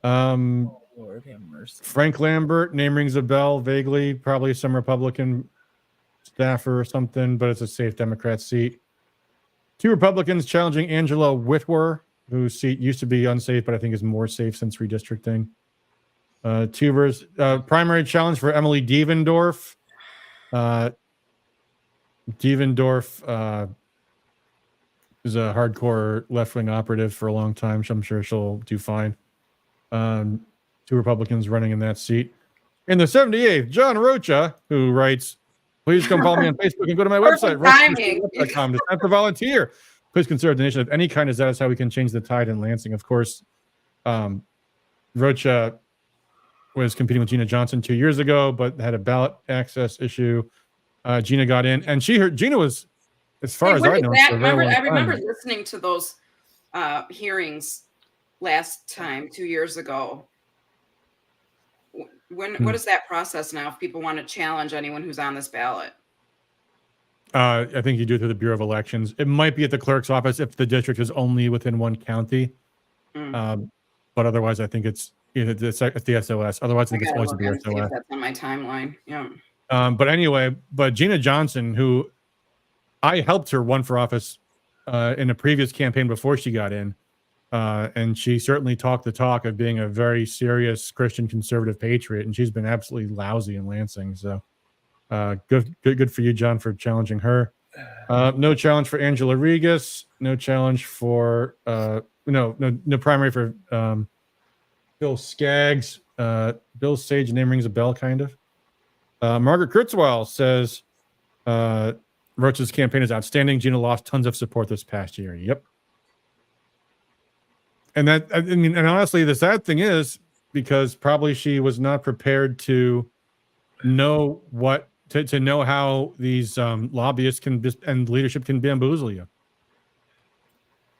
Lord have mercy. Frank Lambert, name rings a bell vaguely, probably some Republican staffer or something, but it's a safe Democrat seat. Two Republicans challenging Angela Whitwer, whose seat used to be unsafe, but I think is more safe since redistricting. Primary challenge for Emily Devendorf. Devendorf is a hardcore left-wing operative for a long time, so I'm sure she'll do fine. Two Republicans running in that seat. In the 78th, John Rocha, who writes, please come follow me on Facebook and go to my website, rocha.com, to sign for volunteer. Please consider a donation of any kind, as that is how we can change the tide in Lansing. Of course, Rocha was competing with Gina Johnson 2 years ago, but had a ballot access issue. Gina got in, and Gina was, as far as I know, I remember listening to those hearings last time 2 years ago. What is that process now if people want to challenge anyone who's on this ballot? I think you do it through the Bureau of Elections. It might be at the clerk's office if the district is only within one county. But otherwise, I think it's at the SOS. Otherwise, I think it's always the SOS. That's on my timeline. Yeah. But anyway, Gina Johnson, who I helped her run for office in a previous campaign before she got in, and she certainly talked the talk of being a very serious Christian conservative patriot, and she's been absolutely lousy in Lansing. So good for you, John, for challenging her. No challenge for Angela Regas. No challenge for no primary for Bill Skaggs. Bill Sage, name rings a bell, kind of. Margaret Kurtzweil says Roach's campaign is outstanding. Gina lost tons of support this past year. Yep. And and honestly, the sad thing is because probably she was not prepared to know to know how these lobbyists and leadership can bamboozle you.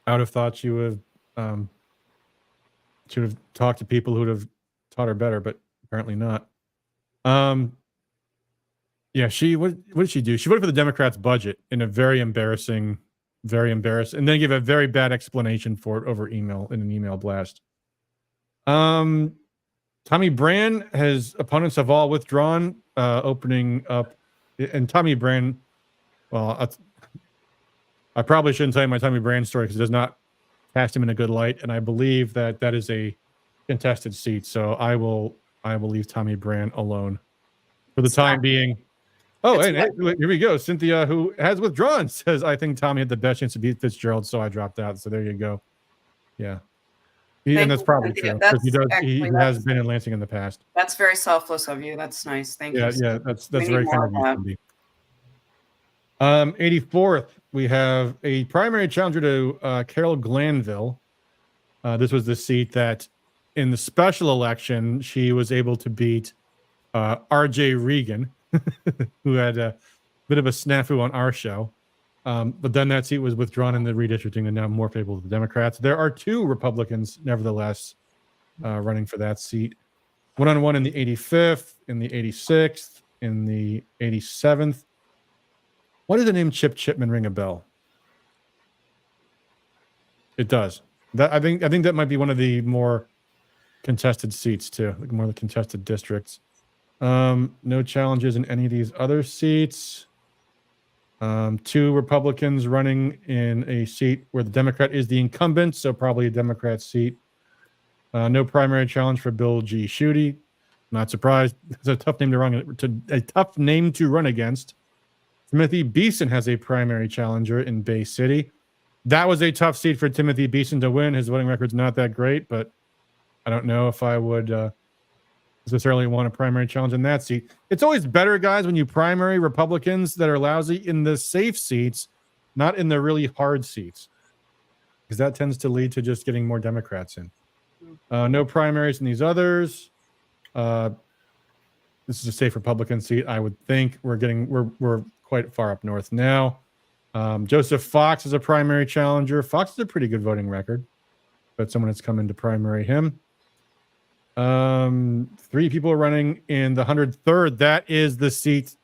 I would have thought she would have talked to people who would have taught her better, but apparently not. Yeah, what did she do? She voted for the Democrats' budget in a very embarrassing, and then gave a very bad explanation for it over email in an email blast. Tommy Brand, his opponents have all withdrawn, opening up, and Tommy Brand. Well, I probably shouldn't tell you my Tommy Brand story because it does not cast him in a good light, and I believe that is a contested seat. So I will leave Tommy Brand alone for the time being. Oh, and here we go. Cynthia, who has withdrawn, says, I think Tommy had the best chance to beat Fitzgerald, so I dropped out. So there you go. Yeah. And that's probably true. He has been in Lansing in the past. That's very selfless of you. That's nice. Thank you. Yeah, that's very kind of you. 84th, we have a primary challenger to Carol Glanville. This was the seat that in the special election, she was able to beat R.J. Regan, who had a bit of a snafu on our show. But then that seat was withdrawn in the redistricting and now more favorable to the Democrats. There are 2 Republicans, nevertheless, running for that seat. 1-on-1 in the 85th, in the 86th, in the 87th. Why does the name Chip Chipman ring a bell? It does. I think that might be one of the more contested seats too, like more of the contested districts. No challenges in any of these other seats. 2 Republicans running in a seat where the Democrat is the incumbent, so probably a Democrat seat. No primary challenge for Bill G. Schuette. Not surprised. It's a tough name to run against. Timothy Beeson has a primary challenger in Bay City. That was a tough seat for Timothy Beeson to win. His voting record's not that great, but I don't know if I would necessarily want a primary challenge in that seat. It's always better, guys, when you primary Republicans that are lousy in the safe seats, not in the really hard seats, because that tends to lead to just getting more Democrats in. No primaries in these others. This is a safe Republican seat, I would think. We're quite far up north now. Joseph Fox is a primary challenger. Fox is a pretty good voting record, but someone has come in to primary him. 3 people are running in the 103rd. That is the seat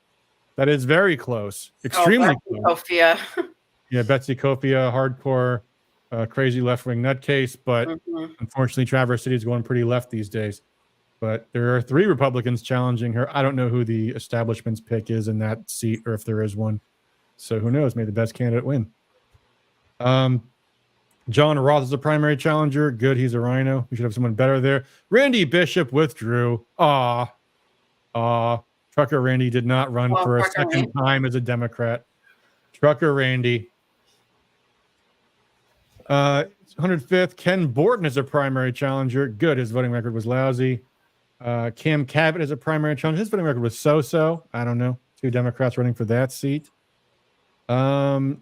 that is very close, extremely close. Kofia. Yeah, Betsy Kofia, hardcore, crazy left-wing nutcase, but unfortunately, Traverse City is going pretty left these days. But there are 3 Republicans challenging her. I don't know who the establishment's pick is in that seat, or if there is one. So who knows? May the best candidate win. John Roth is a primary challenger. Good, he's a rhino. We should have someone better there. Randy Bishop withdrew. Trucker Randy did not run for a second time as a Democrat. Trucker Randy. 105th, Ken Borton is a primary challenger. Good, his voting record was lousy. Cam Cabot is a primary challenger. His voting record was so-so. I don't know. 2 Democrats running for that seat. 2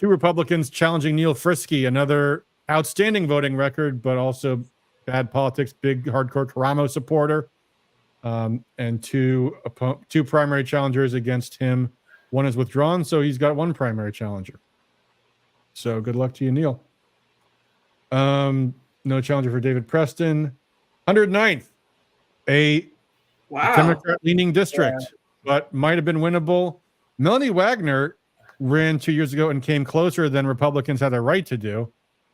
Republicans challenging Neil Frisky, another outstanding voting record, but also bad politics, big hardcore Karamo supporter. And 2 primary challengers against him. 1 is withdrawn, so he's got 1 primary challenger. So good luck to you, Neil. No challenger for David Preston. 109th, a Democrat-leaning district, but might have been winnable. Melanie Wagner ran 2 years ago and came closer than Republicans had a right to do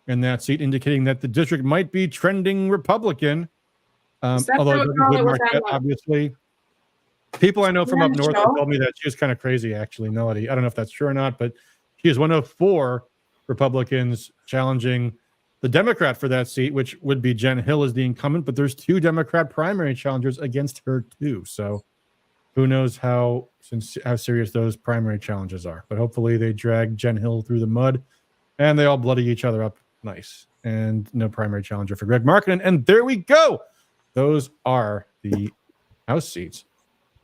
in that seat, indicating that the district might be trending Republican. Although Marquette, obviously, people I know from up north have told me that she was kind of crazy, actually, Melody. I don't know if that's true or not, but she is one of 4 Republicans challenging the Democrat for that seat, which would be Jen Hill as the incumbent, but there's 2 Democrat primary challengers against her too. So who knows how serious those primary challenges are, but hopefully they drag Jen Hill through the mud and they all bloody each other up nice. And no primary challenger for Greg Markinen. And there we go. Those are the House seats.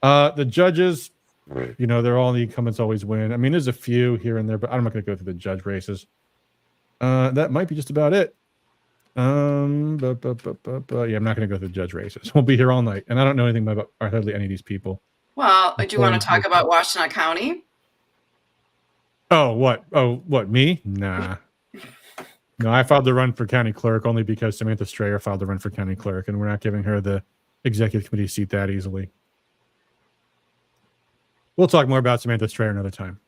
The judges, they're all the incumbents always win. I mean, there's a few here and there, but I'm not going to go through the judge races. That might be just about it. Yeah, I'm not going to go through the judge races. We'll be here all night, and I don't know anything about hardly any of these people. Well, do you want to talk about Washtenaw County? Oh, what? Oh, what? Me? Nah. No, I filed to run for county clerk only because Samantha Strayer filed to run for county clerk, and we're not giving her the executive committee seat that easily. We'll talk more about Samantha Strayer another time.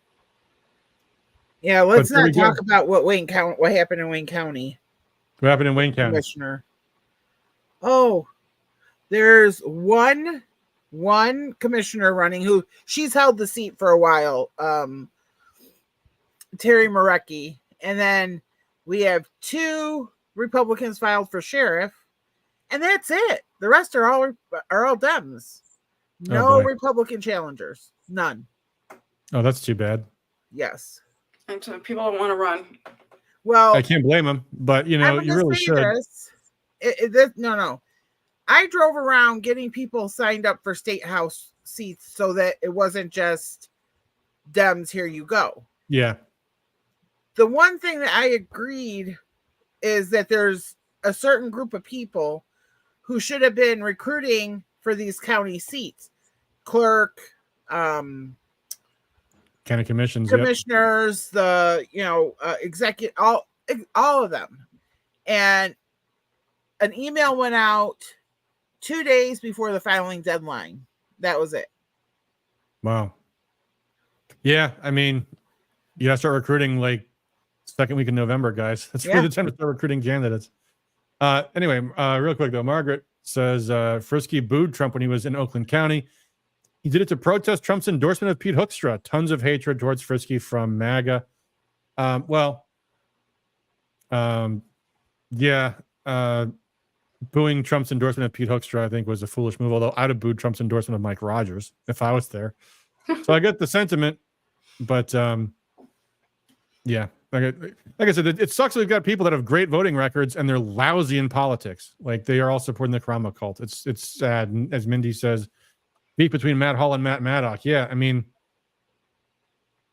Yeah, let's But there not we go. talk about what happened in Wayne County. What happened in Wayne County? Commissioner. Oh, there's one commissioner running who she's held the seat for a while, Terry Marecki, and then we have 2 Republicans filed for sheriff, and that's it. The rest are all Dems. No boy. Republican challengers. None. Oh, that's too bad. Yes. And so people don't want to run. Well, I can't blame him, but you know, I'm you gonna really say should. No. I drove around getting people signed up for state house seats so that it wasn't just Dems, here you go. Yeah. The one thing that I agreed is that there's a certain group of people who should have been recruiting for these county seats. Clerk, County commissions. Yep. commissioners, executive, all of them. And an email went out 2 days before the filing deadline. That was it. Wow. Yeah, I mean, you gotta start recruiting like second week in November, guys. That's really the time to start recruiting candidates. Anyway, real quick though, Margaret says Frisky booed Trump when he was in Oakland County. He did it to protest Trump's endorsement of Pete Hoekstra. Tons of hatred towards Frisky from MAGA. Booing Trump's endorsement of Pete Hoekstra, I think, was a foolish move, although I'd have booed Trump's endorsement of Mike Rogers if I was there. So I get the sentiment, but yeah, like I said, it sucks that we've got people that have great voting records and they're lousy in politics. Like they are all supporting the Karamo cult. It's sad. And as Mindy says, beef between Matt Hall and Matt Maddock. Yeah, I mean,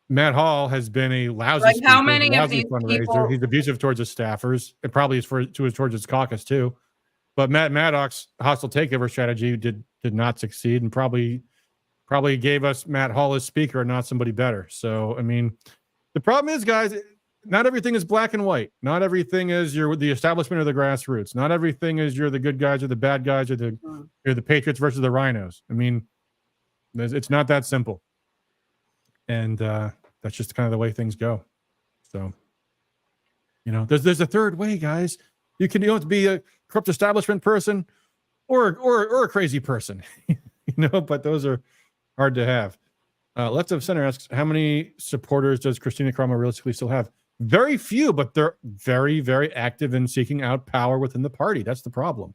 Matt Hall has been a lousy, Like how speaker, many of lousy these fundraiser. people- He's abusive towards his staffers. It probably is towards his caucus too. But Matt Maddock's hostile takeover strategy did not succeed, and probably gave us Matt Hall as speaker and not somebody better. So I mean, the problem is, guys, not everything is black and white. Not everything is you're the establishment or the grassroots. Not everything is you're the good guys or the bad guys or you're the Patriots versus the Rhinos. I mean, it's not that simple. And that's just kind of the way things go. So, you know, there's a third way, guys. You don't have to be a corrupt establishment person or a crazy person, you know, but those are hard to have. Left of Center asks, how many supporters does Christina Karamo realistically still have? Very few, but they're very, very active in seeking out power within the party. That's the problem.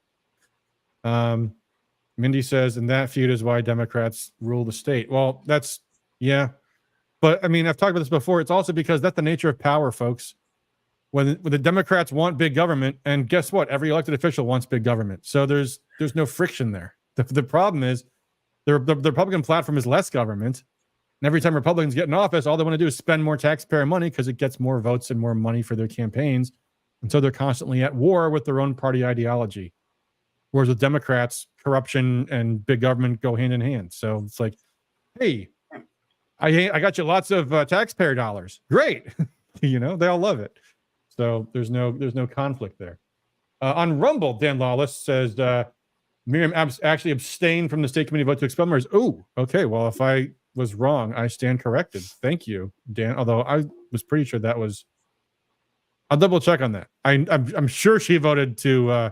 Mindy says, and that feud is why Democrats rule the state. Well, yeah. But I mean, I've talked about this before. It's also because that's the nature of power, folks. When the Democrats want big government, and guess what? Every elected official wants big government. So there's no friction there. The problem is the Republican platform is less government. And every time Republicans get in office, all they want to do is spend more taxpayer money because it gets more votes and more money for their campaigns. And so they're constantly at war with their own party ideology. Whereas with Democrats, corruption and big government go hand in hand. So it's like, hey, I got you lots of taxpayer dollars. Great. You know, they all love it. So there's no conflict there. On Rumble, Dan Lawless says Miriam actually abstained from the state committee vote to expel members. Oh, okay. Well, if I was wrong, I stand corrected. Thank you, Dan. Although I was pretty sure that was. I'll double check on that. I'm sure she voted to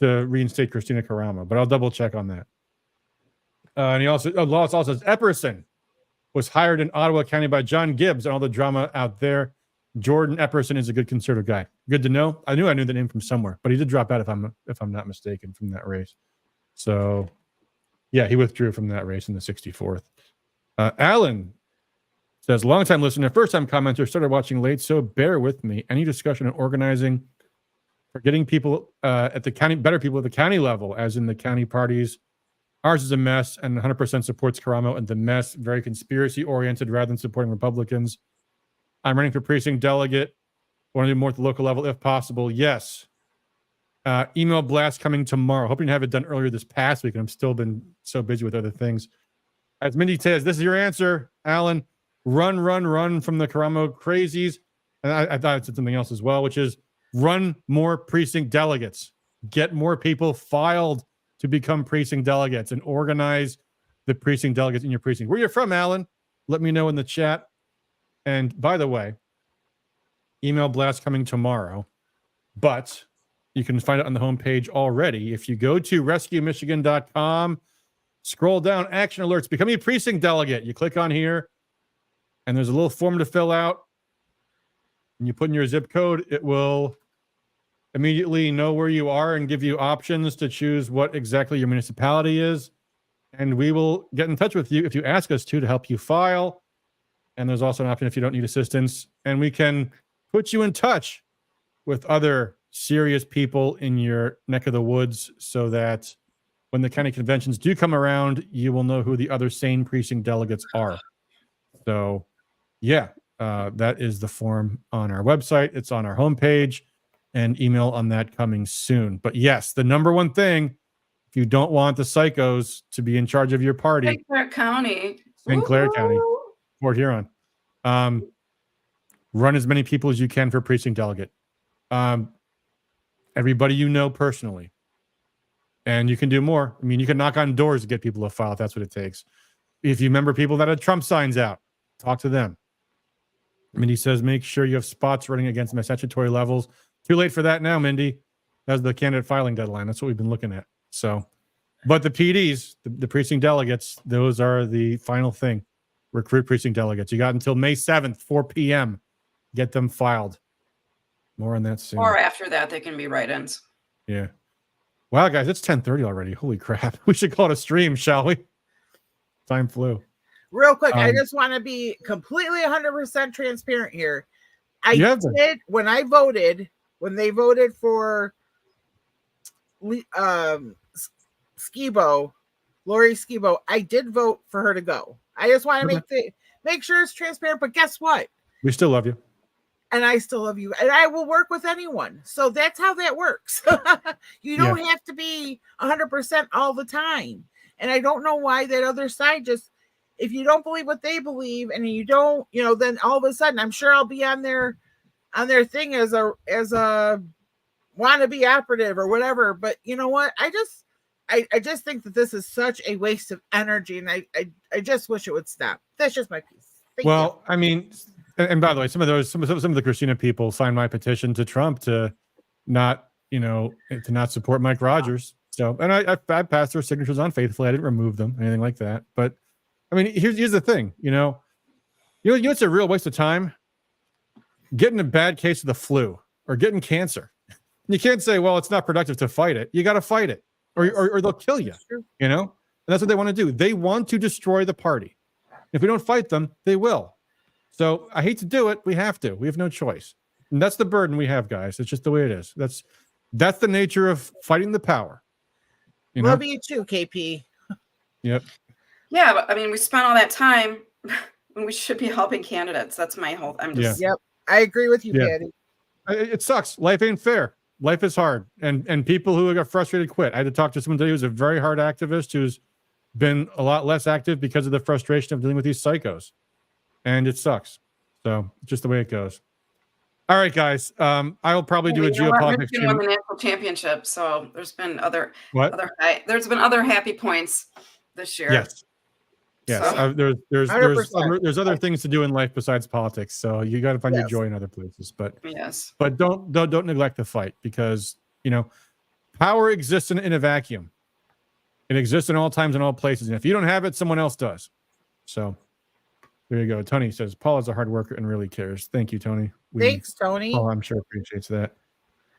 reinstate Christina Karamo, but I'll double check on that. And he also Lawless also says Epperson was hired in Ottawa County by John Gibbs and all the drama out there. Jordan Epperson is a good conservative guy. Good to know. I knew the name from somewhere, but he did drop out if I'm not mistaken from that race. So yeah, he withdrew from that race in the 64th. Alan says, longtime listener, first-time commenter, started watching late, so bear with me. Any discussion on organizing for getting people at the county, better people at the county level, as in the county parties? Ours is a mess and 100% supports Karamo and the mess, very conspiracy-oriented rather than supporting Republicans. I'm running for precinct delegate. Want to do more at the local level if possible? Yes. Email blast coming tomorrow. Hoping to have it done earlier this past week, and I've still been so busy with other things. As Mindy says, this is your answer, Alan. Run from the Karamo crazies. And I thought I said something else as well, which is run more precinct delegates. Get more people filed to become precinct delegates and organize the precinct delegates in your precinct. Where you're from, Alan? let me know in the chat. And by the way, email blast coming tomorrow, but you can find it on the homepage already. If you go to rescuemichigan.com, scroll down, action alerts, become a precinct delegate. You click on here, and there's a little form to fill out. And you put in your zip code, it will immediately know where you are and give you options to choose what exactly your municipality is. And we will get in touch with you if you ask us to help you file. And there's also an option if you don't need assistance. And we can put you in touch with other serious people in your neck of the woods so that when the county conventions do come around, you will know who the other sane precinct delegates are. So, yeah, that is the form on our website. It's on our homepage, and email on that coming soon. But yes, the number one thing, if you don't want the psychos to be in charge of your party, St. Clair County. St. Clair County, Woo-hoo. Port Huron, run as many people as you can for precinct delegate. Everybody you know personally. And you can do more. I mean, you can knock on doors to get people to file if that's what it takes. If you remember people that had Trump signs out, talk to them. Mindy says, make sure you have spots running against my statutory levels. Too late for that now, Mindy. That's the candidate filing deadline. That's what we've been looking at. So, but the PDs, the precinct delegates, those are the final thing. Recruit precinct delegates. You got until May 7th, 4 p.m. Get them filed. More on that soon. Or after that, they can be write-ins. Yeah. Wow, guys, it's 10:30 already. Holy crap. We should call it a stream, shall we? Time flew. Real quick, I just want to be completely 100% transparent here. I did, when they voted for Skibo, Lori Skibo, I did vote for her to go. I just want to make sure it's transparent, but guess what? We still love you. And I still love you. And I will work with anyone. So that's how that works. You don't have to be 100% all the time. And I don't know why that other side just, if you don't believe what they believe and you don't, then all of a sudden, I'm sure I'll be on their thing as a wannabe operative or whatever. But you know what? I just think that this is such a waste of energy. And I just wish it would stop. That's just my piece. Thank you. I mean, and by the way, some of the Christina people signed my petition to Trump to not support Mike Rogers. So, and I passed their signatures on faithfully. I didn't remove them, anything like that. But I mean, here's the thing, it's a real waste of time. Getting a bad case of the flu or getting cancer. You can't say, well, it's not productive to fight it. You got to fight it, or they'll kill you. And that's what they want to do. They want to destroy the party. If we don't fight them, they will. So I hate to do it. We have to. We have no choice. And that's the burden we have, guys. It's just the way it is. That's the nature of fighting the power. Love you too, KP. Yep. Yeah, but I mean, we spent all that time when we should be helping candidates. That's my whole. Yep. I agree with you, Patty. It sucks. Life ain't fair. Life is hard. And people who got frustrated quit. I had to talk to someone today who's a very hard activist who's been a lot less active because of the frustration of dealing with these psychos. And it sucks. So just the way it goes. All right, guys. I will probably do a geopolitics stream. Won the national championship, so there's been there's been other happy points this year. Yes. So. There's other things to do in life besides politics. So you got to find your joy in other places. But don't neglect the fight, because power exists in a vacuum. It exists in all times and all places. And if you don't have it, someone else does. So there you go. Tony says, Paul is a hard worker and really cares. Thank you, Tony. Thanks, Tony. Paul, I'm sure appreciates that.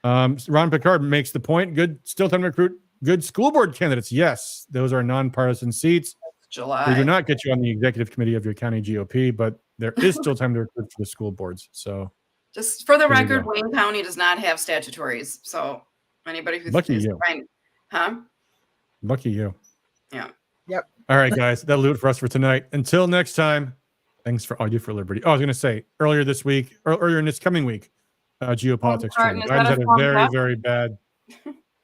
Ron Picard makes the point. Still time to recruit good school board candidates. Yes, those are nonpartisan seats. July. We do not get you on the executive committee of your county GOP, but there is still time to recruit for the school boards. So just for the record, Wayne County does not have statutories. So anybody who's lucky you. Lucky you. Yeah. Yep. All right, guys. That'll do it for us for tonight. Until next time, thanks for all you for liberty. Oh, I was going to say earlier in this coming week, geopolitics. Biden's had a very, very bad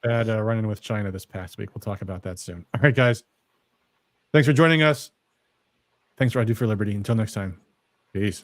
run-in with China this past week. We'll talk about that soon. All right, guys. Thanks for joining us. Thanks for all you for liberty. Until next time. Peace.